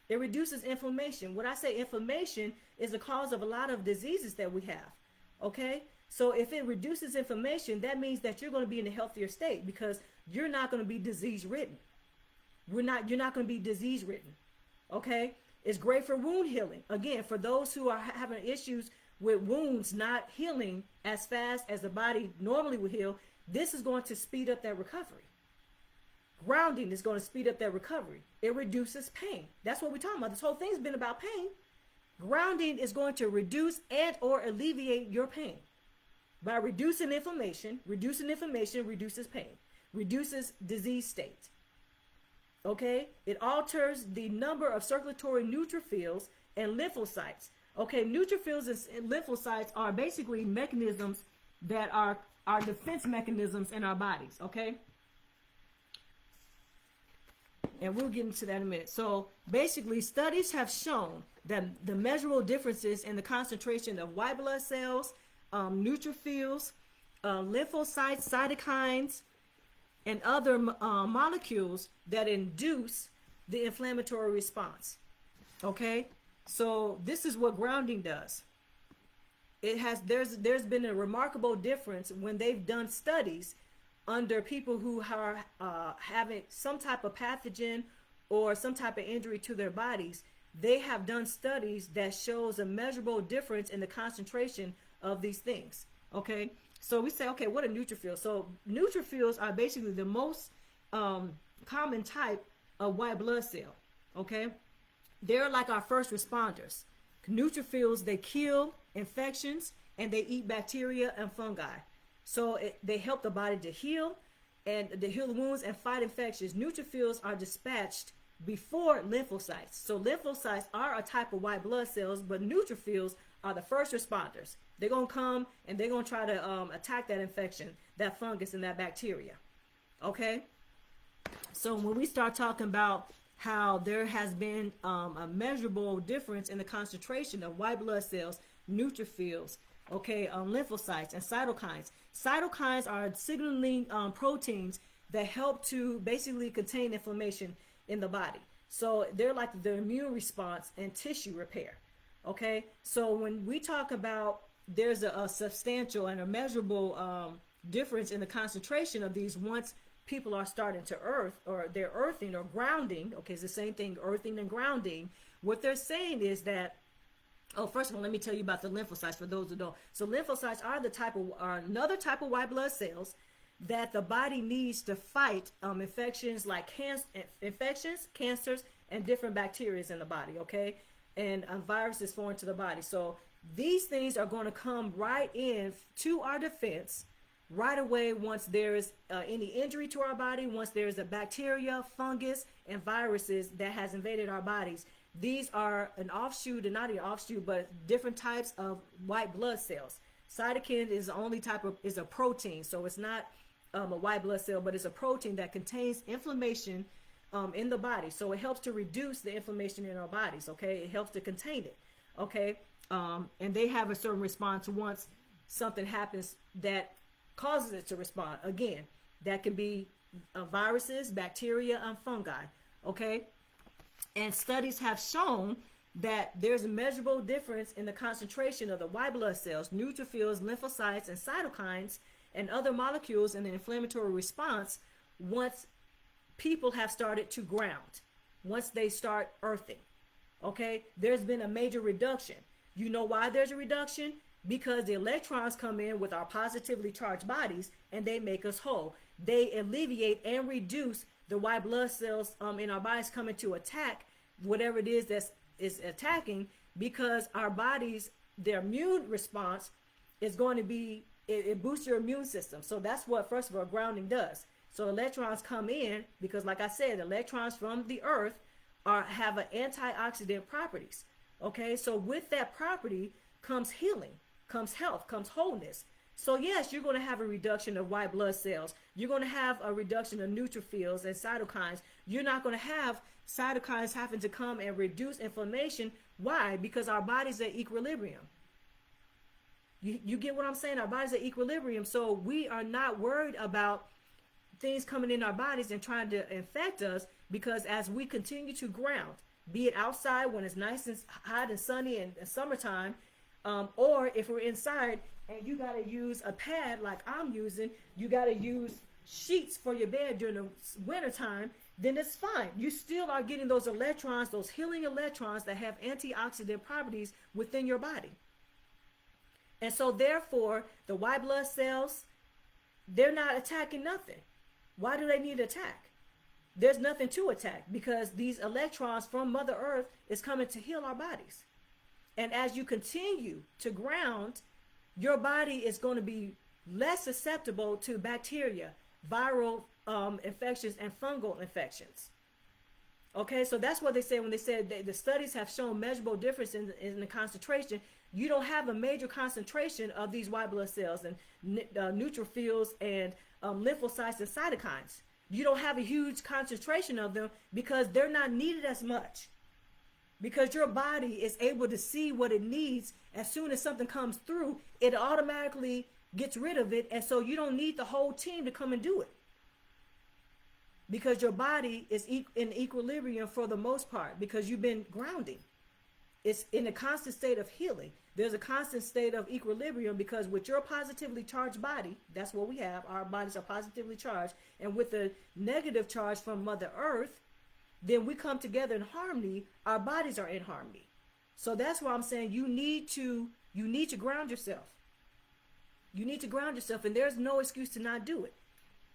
It reduces inflammation. When I say inflammation is the cause of a lot of diseases that we have. Okay, so if it reduces inflammation, that means that you're going to be in a healthier state because you're not going to be disease ridden. You're not going to be disease ridden. Okay. It's great for wound healing. Again, for those who are having issues with wounds not healing as fast as the body normally would heal, this is going to speed up that recovery. Grounding is going to speed up that recovery. It reduces pain. That's what we're talking about. This whole thing's been about pain. Grounding is going to reduce and or alleviate your pain. By reducing inflammation reduces pain, reduces disease state. Okay, it alters the number of circulatory neutrophils and lymphocytes. Okay, neutrophils and lymphocytes are basically mechanisms that are our defense mechanisms in our bodies. Okay, and we'll get into that in a minute. So basically, studies have shown that the measurable differences in the concentration of white blood cells, neutrophils, lymphocytes, cytokines, and other molecules that induce the inflammatory response. Okay, so this is what grounding does. There's been a remarkable difference when they've done studies under people who are having some type of pathogen or some type of injury to their bodies. They have done studies that shows a measurable difference in the concentration of these things. Okay. So we say, okay, what are neutrophils? So neutrophils are basically the most common type of white blood cell. Okay, they're like our first responders. Neutrophils, they kill infections and they eat bacteria and fungi. So they help the body to heal and to heal the wounds and fight infections. Neutrophils are dispatched before lymphocytes. So lymphocytes are a type of white blood cells, but neutrophils are the first responders. They're going to come and they're going to try to attack that infection, that fungus, and that bacteria. Okay? So when we start talking about how there has been a measurable difference in the concentration of white blood cells, neutrophils, okay, lymphocytes, and cytokines. Cytokines are signaling proteins that help to basically contain inflammation in the body. So they're like the immune response and tissue repair. Okay, so when we talk about there's a substantial and a measurable difference in the concentration of these once people are starting to earth or they're earthing or grounding. Okay, it's the same thing, earthing and grounding. What they're saying is that, oh, first of all, let me tell you about the lymphocytes for those who don't. So lymphocytes are another type of white blood cells that the body needs to fight infections like cancers, and different bacteria in the body. Okay. And viruses foreign to the body. So these things are going to come right in to our defense right away once there is any injury to our body, once there is a bacteria, fungus, and viruses that has invaded our bodies. These are an offshoot, and not an offshoot, but different types of white blood cells. Cytokine is the only type of, is a protein, so it's not a white blood cell, but it's a protein that contains inflammation in the body. So it helps to reduce the inflammation in our bodies, okay? It helps to contain it, okay? And they have a certain response once something happens that causes it to respond. Again, that can be viruses, bacteria, and fungi, okay? And studies have shown that there's a measurable difference in the concentration of the white blood cells, neutrophils, lymphocytes, and cytokines, and other molecules in the inflammatory response once people have started to ground, once they start earthing, okay? There's been a major reduction. You know why there's a reduction? Because the electrons come in with our positively charged bodies and they make us whole. They alleviate and reduce the white blood cells in our bodies coming to attack whatever it is that is attacking, because our bodies, their immune response is going to be, it boosts your immune system. So that's what, first of all, grounding does. So electrons come in because, like I said, electrons from the earth have an antioxidant properties. Okay, so with that property comes healing, comes health, comes wholeness. So yes, you're going to have a reduction of white blood cells. You're going to have a reduction of neutrophils and cytokines. You're not going to have cytokines having to come and reduce inflammation. Why? Because our body's at equilibrium. You get what I'm saying? Our body's at equilibrium. So we are not worried about things coming in our bodies and trying to infect us, because as we continue to ground, be it outside when it's nice and hot and sunny and summertime, or if we're inside and you got to use a pad like I'm using, you got to use sheets for your bed during the wintertime, then it's fine. You still are getting those electrons, those healing electrons that have antioxidant properties within your body. And so therefore, the white blood cells, they're not attacking nothing. Why do they need to attack? There's nothing to attack, because these electrons from Mother Earth is coming to heal our bodies. And as you continue to ground, your body is going to be less susceptible to bacteria, viral infections, and fungal infections. Okay, so that's what they say when they said that the studies have shown measurable difference in the concentration. You don't have a major concentration of these white blood cells and neutrophils and lymphocytes and cytokines. You don't have a huge concentration of them because they're not needed as much. Because your body is able to see what it needs. As soon as something comes through, it automatically gets rid of it. And so you don't need the whole team to come and do it. Because your body is in equilibrium for the most part, because you've been grounding. It's in a constant state of healing. There's a constant state of equilibrium, because with your positively charged body, that's what we have. Our bodies are positively charged. And with the negative charge from Mother Earth, then we come together in harmony. Our bodies are in harmony. So that's why I'm saying you need to ground yourself. You need to ground yourself, and there's no excuse to not do it.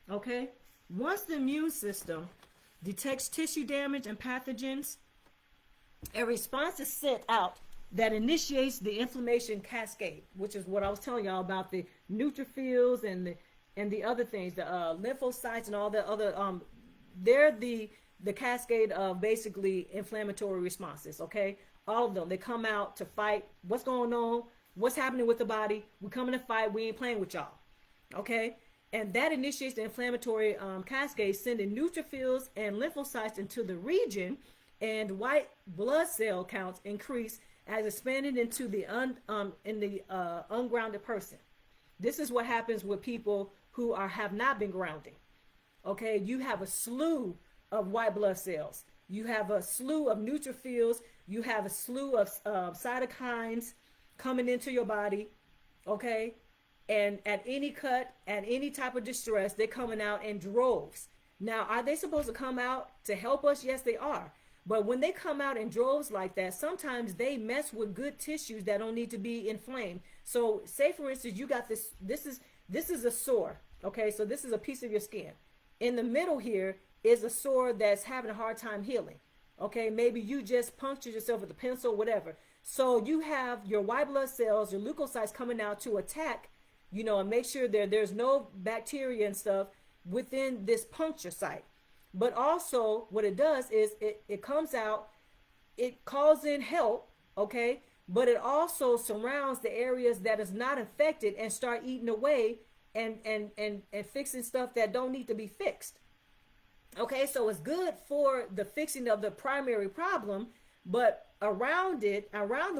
Okay? Once the immune system detects tissue damage and pathogens, a response is sent out that initiates the inflammation cascade, which is what I was telling y'all about, the neutrophils and the other things, the lymphocytes and all the other. They're the cascade of basically inflammatory responses. Okay, all of them, they come out to fight what's going on, what's happening with the body. We're coming to fight. We ain't playing with y'all. Okay. And that initiates the inflammatory cascade, sending neutrophils and lymphocytes into the region, and white blood cell counts increase as expanded into the ungrounded person. This is what happens with people who have not been grounding. Okay, you have a slew of white blood cells. You have a slew of neutrophils. You have a slew of cytokines coming into your body. Okay. And at any cut, at any type of distress, they're coming out in droves. Now, are they supposed to come out to help us? Yes, they are. But when they come out in droves like that, sometimes they mess with good tissues that don't need to be inflamed. So say, for instance, you got this is a sore. Okay, so this is a piece of your skin. In the middle here is a sore that's having a hard time healing. Okay, maybe you just punctured yourself with a pencil, whatever. So you have your white blood cells, your leukocytes coming out to attack, and make sure there's no bacteria and stuff within this puncture site. But also what it does is it comes out, it calls in help, okay? But it also surrounds the areas that is not infected and start eating away and fixing stuff that don't need to be fixed. Okay, so it's good for the fixing of the primary problem, but around the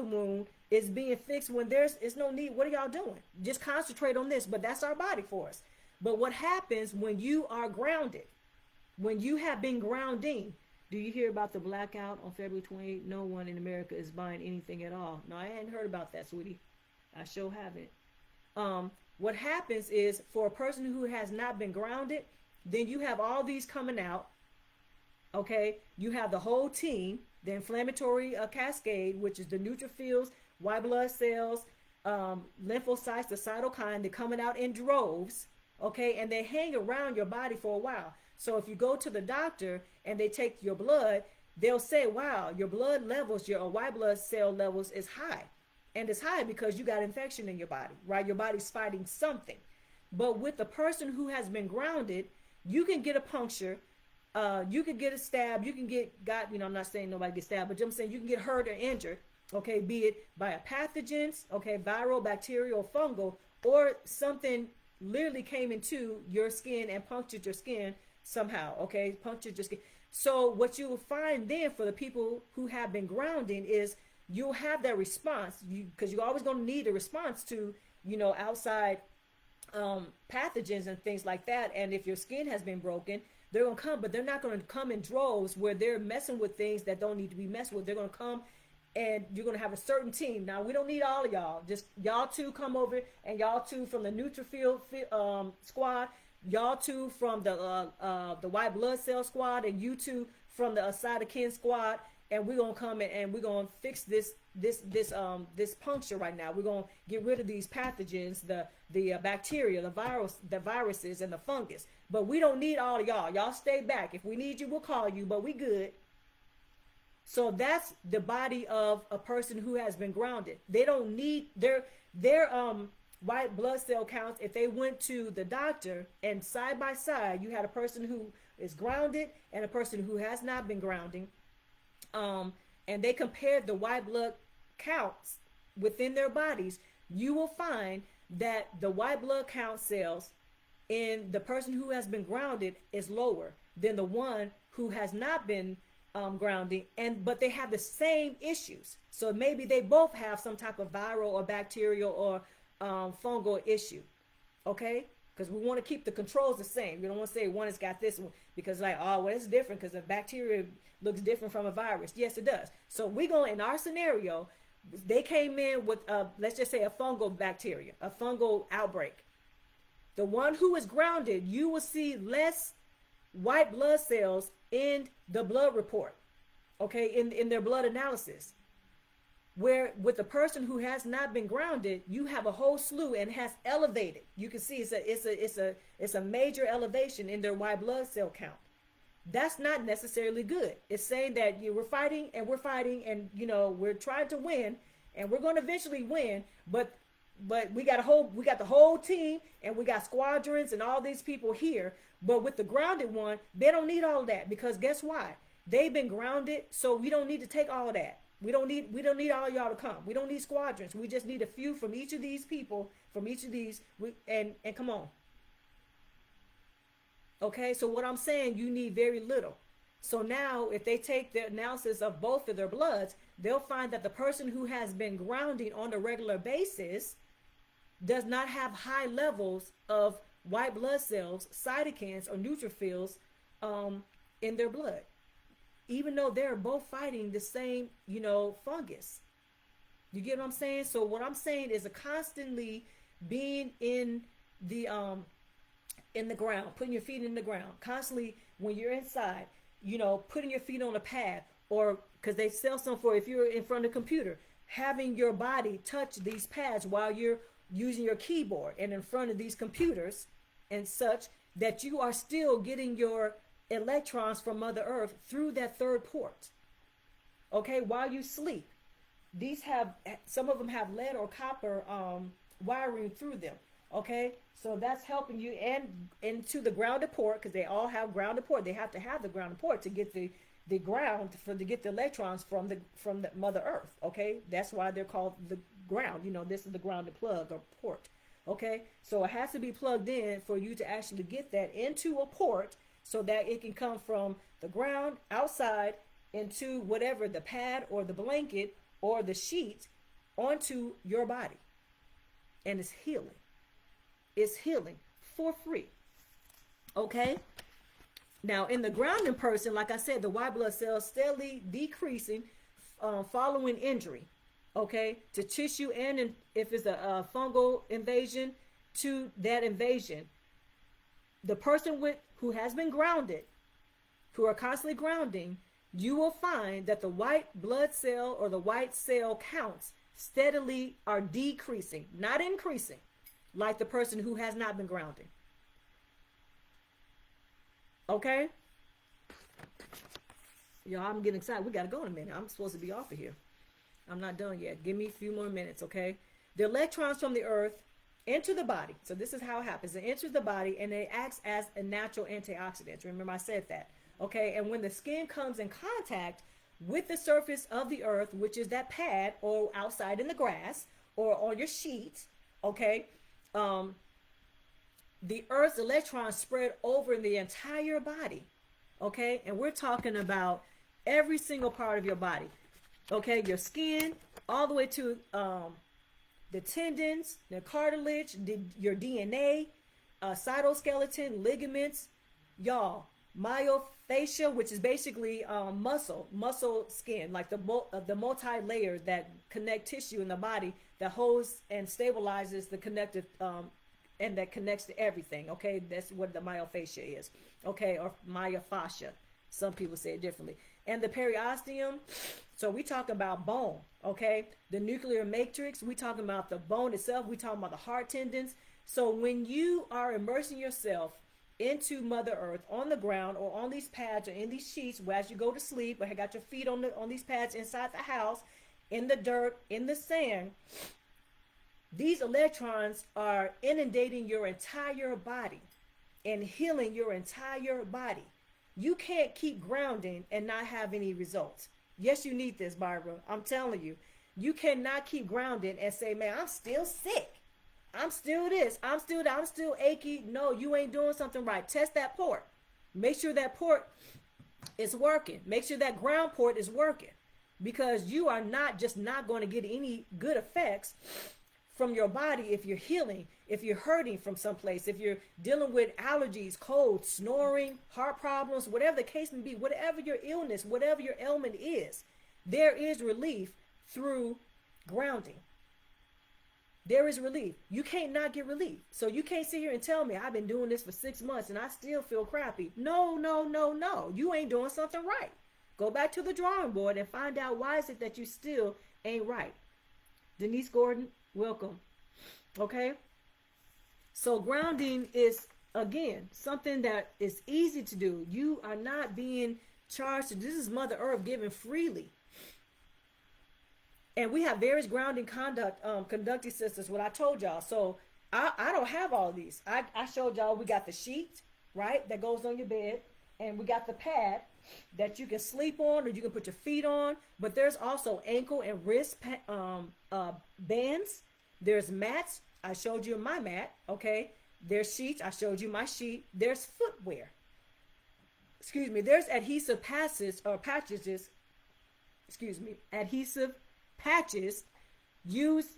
wound, is being fixed when it's no need. What are y'all doing? Just concentrate on this. But that's our body for us. But what happens when you are grounded? When you have been grounding, do you hear about the blackout on February 28th? No one in America is buying anything at all. No, I hadn't heard about that, sweetie. I sure haven't. What happens is, for a person who has not been grounded, then you have all these coming out. Okay, you have the whole team, the inflammatory cascade, which is the neutrophils, white blood cells, lymphocytes, the cytokine. They're coming out in droves. Okay, and they hang around your body for a while. So if you go to the doctor and they take your blood, they'll say, wow, your blood levels, your white blood cell levels is high. And it's high because you got infection in your body, right? Your body's fighting something. But with the person who has been grounded, you can get a puncture, you can get a stab, you can I'm not saying nobody gets stabbed, but I'm saying you can get hurt or injured, okay, be it by a pathogen, okay, viral, bacterial, fungal, or something literally came into your skin and punctured your skin somehow, okay, punctured your skin. So what you will find then for the people who have been grounding is you'll have that response, because you're always going to need a response to, outside pathogens and things like that. And if your skin has been broken, they're going to come, but they're not going to come in droves where they're messing with things that don't need to be messed with. They're going to come and you're going to have a certain team. Now, we don't need all of y'all. Just y'all two come over, and y'all two from the neutrophil squad, y'all two from the white blood cell squad, and you two from the cytokine squad. And we're going to come in and we're going to fix this puncture right now. We're going to get rid of these pathogens, the bacteria, the viruses, and the fungus. But we don't need all of y'all. Y'all stay back. If we need you, we'll call you, but we good. So that's the body of a person who has been grounded. They don't need their white blood cell counts. If they went to the doctor and side by side, you had a person who is grounded and a person who has not been grounding, and they compared the white blood counts within their bodies, you will find that the white blood count cells in the person who has been grounded is lower than the one who has not been grounding, but they have the same issues. So maybe they both have some type of viral or bacterial or fungal issue. Okay, because we want to keep the controls the same. We don't want to say one has got this one because it's different because the bacteria looks different from a virus. Yes, it does. So we're going, in our scenario, they came in with let's just say a fungal bacteria, a fungal outbreak. The one who is grounded, you will see less white blood cells in the blood report, okay, in their blood analysis. Where with the person who has not been grounded, you have a whole slew and has elevated. You can see it's a major elevation in their white blood cell count. That's not necessarily good. It's saying that we're fighting and we're trying to win and we're going to eventually win, but we got the whole team and we got squadrons and all these people here. But with the grounded one, they don't need all of that, because guess why? They've been grounded, so we don't need to take all of that. We don't need all y'all to come. We don't need squadrons. We just need a few from each of these people, from each of these, and come on. Okay, so what I'm saying, you need very little. So now if they take the analysis of both of their bloods, they'll find that the person who has been grounding on a regular basis does not have high levels of white blood cells, cytokines, or neutrophils in their blood, even though they're both fighting the same, fungus. You get what I'm saying? So what I'm saying is a constantly being in the ground, putting your feet in the ground, constantly when you're inside, putting your feet on a pad, or because they sell some for if you're in front of a computer, having your body touch these pads while you're using your keyboard and in front of these computers and such, that you are still getting your electrons from Mother Earth through that third port. Okay, while you sleep. these have, some of them have lead or copper wiring through them. Okay, so that's helping you and into the grounded port, because they all have grounded port. They have to have the grounded port to get the ground for to get the electrons from the Mother Earth. Okay, that's why they're called the ground. You know, this is the grounded plug or port. Okay, so it has to be plugged in for you to actually get that into a port, so that it can come from the ground outside into whatever, the pad or the blanket or the sheet, onto your body. And it's healing. It's healing for free. Okay? Now, in the grounding person, like I said, the white blood cells steadily decreasing following injury. Okay? To tissue, and if it's a fungal invasion, to that invasion. The person who has been grounded, who are constantly grounding, you will find that the white blood cell or the white cell counts steadily are decreasing, not increasing, like the person who has not been grounding. Okay? Y'all, I'm getting excited. We got to go in a minute. I'm supposed to be off of here. I'm not done yet. Give me a few more minutes, okay? The electrons from the earth enter the body. So this is how it happens. It enters the body and it acts as a natural antioxidant. Remember I said that. Okay, and when the skin comes in contact with the surface of the earth, which is that pad or outside in the grass or on your sheet, okay, the earth's electrons spread over the entire body. Okay, and we're talking about every single part of your body. Okay, your skin, all the way to the tendons, the cartilage, your DNA, cytoskeleton, ligaments, y'all, myofascia, which is basically muscle skin, like the multi-layer that connect tissue in the body that holds and stabilizes the connective and that connects to everything. Okay, that's what the myofascia is. Okay, or myofascia. Some people say it differently. And the periosteum, so we talk about bone, okay? The nuclear matrix, we talking about the bone itself. We talking about the heart tendons. So when you are immersing yourself into Mother Earth on the ground or on these pads or in these sheets, where as you go to sleep, or you got your feet on these pads inside the house, in the dirt, in the sand, these electrons are inundating your entire body and healing your entire body. You can't keep grounding and not have any results. Yes, you need this, Barbara. I'm telling you. You cannot keep grounding and say, man, I'm still sick. I'm still this. I'm still achy. No, you ain't doing something right. Test that port. Make sure that port is working. Make sure that ground port is working. Because you are not going to get any good effects from your body if you're healing, if you're hurting from someplace, if you're dealing with allergies, colds, snoring, heart problems, whatever the case may be, whatever your illness, whatever your ailment is, there is relief through grounding. There is relief. You can't not get relief. So you can't sit here and tell me I've been doing this for 6 months and I still feel crappy. No. You ain't doing something right. Go back to the drawing board and find out why is it that you still ain't right. Denise Gordon, welcome. Okay? So grounding is, again, something that is easy to do. You are not being charged to. This is Mother Earth giving freely. And we have various grounding conducting systems, what I told y'all. So I don't have all these. I showed y'all we got the sheet, right, that goes on your bed. And we got the pad that you can sleep on or you can put your feet on. But there's also ankle and wrist bands. There's mats. I showed you my mat, okay? There's sheets. I showed you my sheet. There's footwear. Excuse me. There's adhesive patches. Adhesive patches used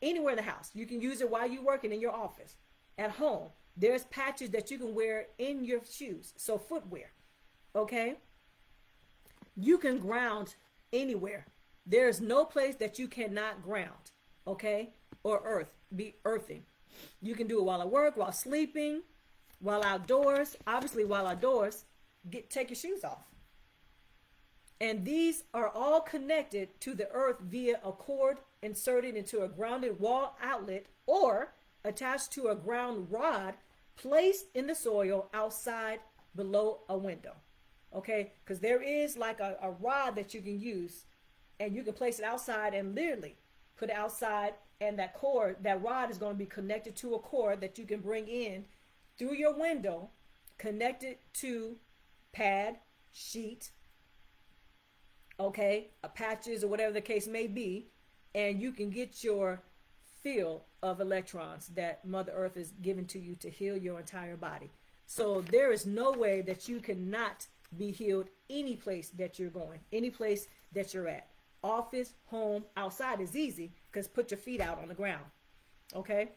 anywhere in the house. You can use it while you're working in your office, at home. There's patches that you can wear in your shoes. So footwear, okay? You can ground anywhere. There's no place that you cannot ground, okay? Or be earthing. You can do it while at work, while sleeping, while outdoors. Obviously, while outdoors, take your shoes off. And these are all connected to the earth via a cord inserted into a grounded wall outlet or attached to a ground rod placed in the soil outside below a window. Okay? Because there is like a rod that you can use and you can place it outside and literally put it outside, and that cord, that rod is going to be connected to a cord that you can bring in through your window, connected to pad, sheet, okay, patches or whatever the case may be, and you can get your fill of electrons that Mother Earth is giving to you to heal your entire body. So there is no way that you cannot be healed any place that you're going, any place that you're at. Office, home, outside is easy because put your feet out on the ground. Okay?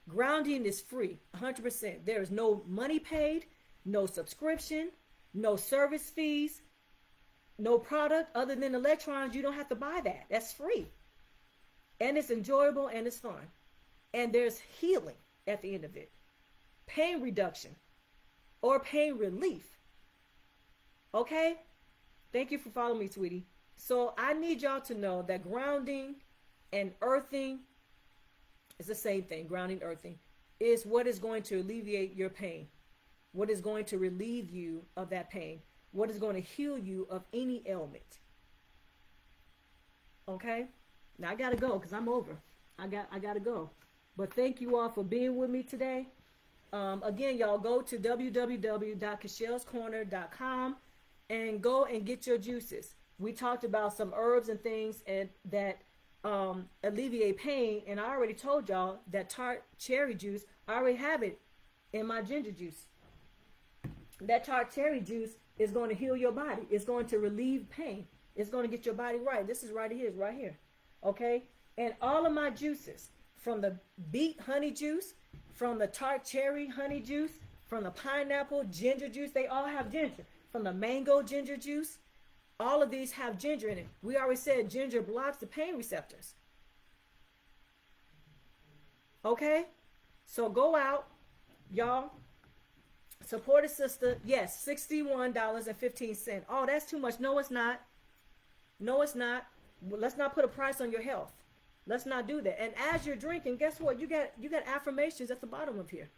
Grounding is free, 100%. There is no money paid, no subscription, no service fees, no product other than electrons. You don't have to buy that. That's free. And it's enjoyable and it's fun. And there's healing at the end of it. Pain reduction or pain relief. Okay? Thank you for following me, sweetie. So I need y'all to know that grounding and earthing is the same thing. Grounding, earthing is what is going to alleviate your pain. What is going to relieve you of that pain. What is going to heal you of any ailment. Okay? Now I gotta go because I'm over. I gotta go. But thank you all for being with me today. Again, y'all go to www.cashelscorner.com and go and get your juices. We talked about some herbs and things and that alleviate pain, and I already told y'all that tart cherry juice, I already have it in my ginger juice. That tart cherry juice is going to heal your body. It's going to relieve pain. It's going to get your body right. This is right here. Okay? And all of my juices, from the beet honey juice, from the tart cherry honey juice, from the pineapple ginger juice, they all have ginger. From the mango ginger juice, all of these have ginger in it. We already said ginger blocks the pain receptors. Okay? So go out, y'all. Support a sister. Yes, $61.15. Oh, that's too much. No, it's not. No, it's not. Let's not put a price on your health. Let's not do that. And as you're drinking, guess what? You got affirmations at the bottom of here.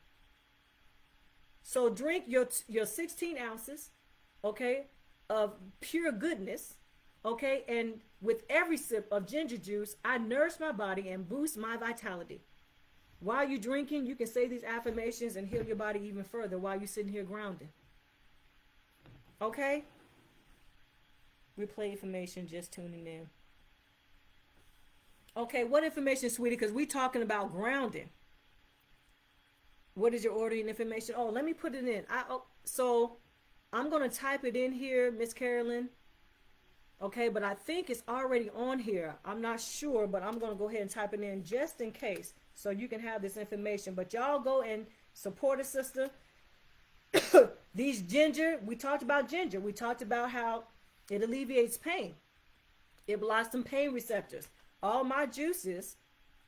So drink your 16 ounces, okay, of pure goodness, okay? And with every sip of ginger juice, I nourish my body and boost my vitality. While you're drinking, you can say these affirmations and heal your body even further while you're sitting here grounded. Okay? Replay information, just tuning in. Okay, what information, sweetie? Because we're talking about grounding. What is your ordering information? Oh, let me put it in. So I'm going to type it in here, Miss Carolyn. Okay, but I think it's already on here. I'm not sure, but I'm going to go ahead and type it in just in case so you can have this information. But y'all go and support a sister. These ginger, we talked about ginger. We talked about how it alleviates pain. It blocks some pain receptors. All my juices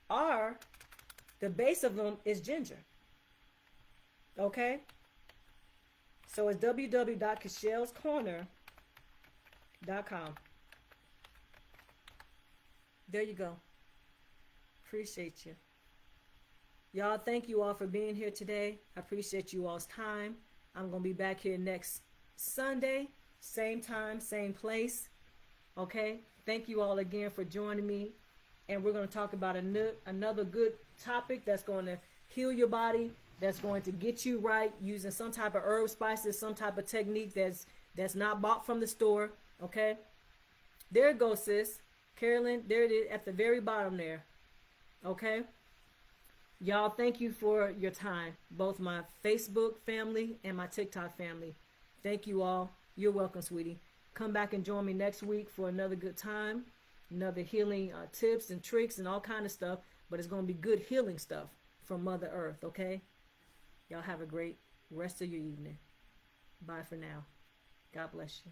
are, the base of them is ginger. Okay? So it's www.cashelscorner.com. There you go. Appreciate you. Y'all, thank you all for being here today. I appreciate you all's time. I'm going to be back here next Sunday. Same time, same place. Okay? Thank you all again for joining me. And we're going to talk about another good topic that's going to heal your body, that's going to get you right using some type of herb spices, some type of technique that's not bought from the store. Okay? There it goes, sis. Carolyn, there it is at the very bottom there. Okay? Y'all, thank you for your time. Both my Facebook family and my TikTok family. Thank you all. You're welcome, sweetie. Come back and join me next week for another good time. Another healing tips and tricks and all kind of stuff. But it's going to be good healing stuff from Mother Earth, okay? Y'all have a great rest of your evening. Bye for now. God bless you.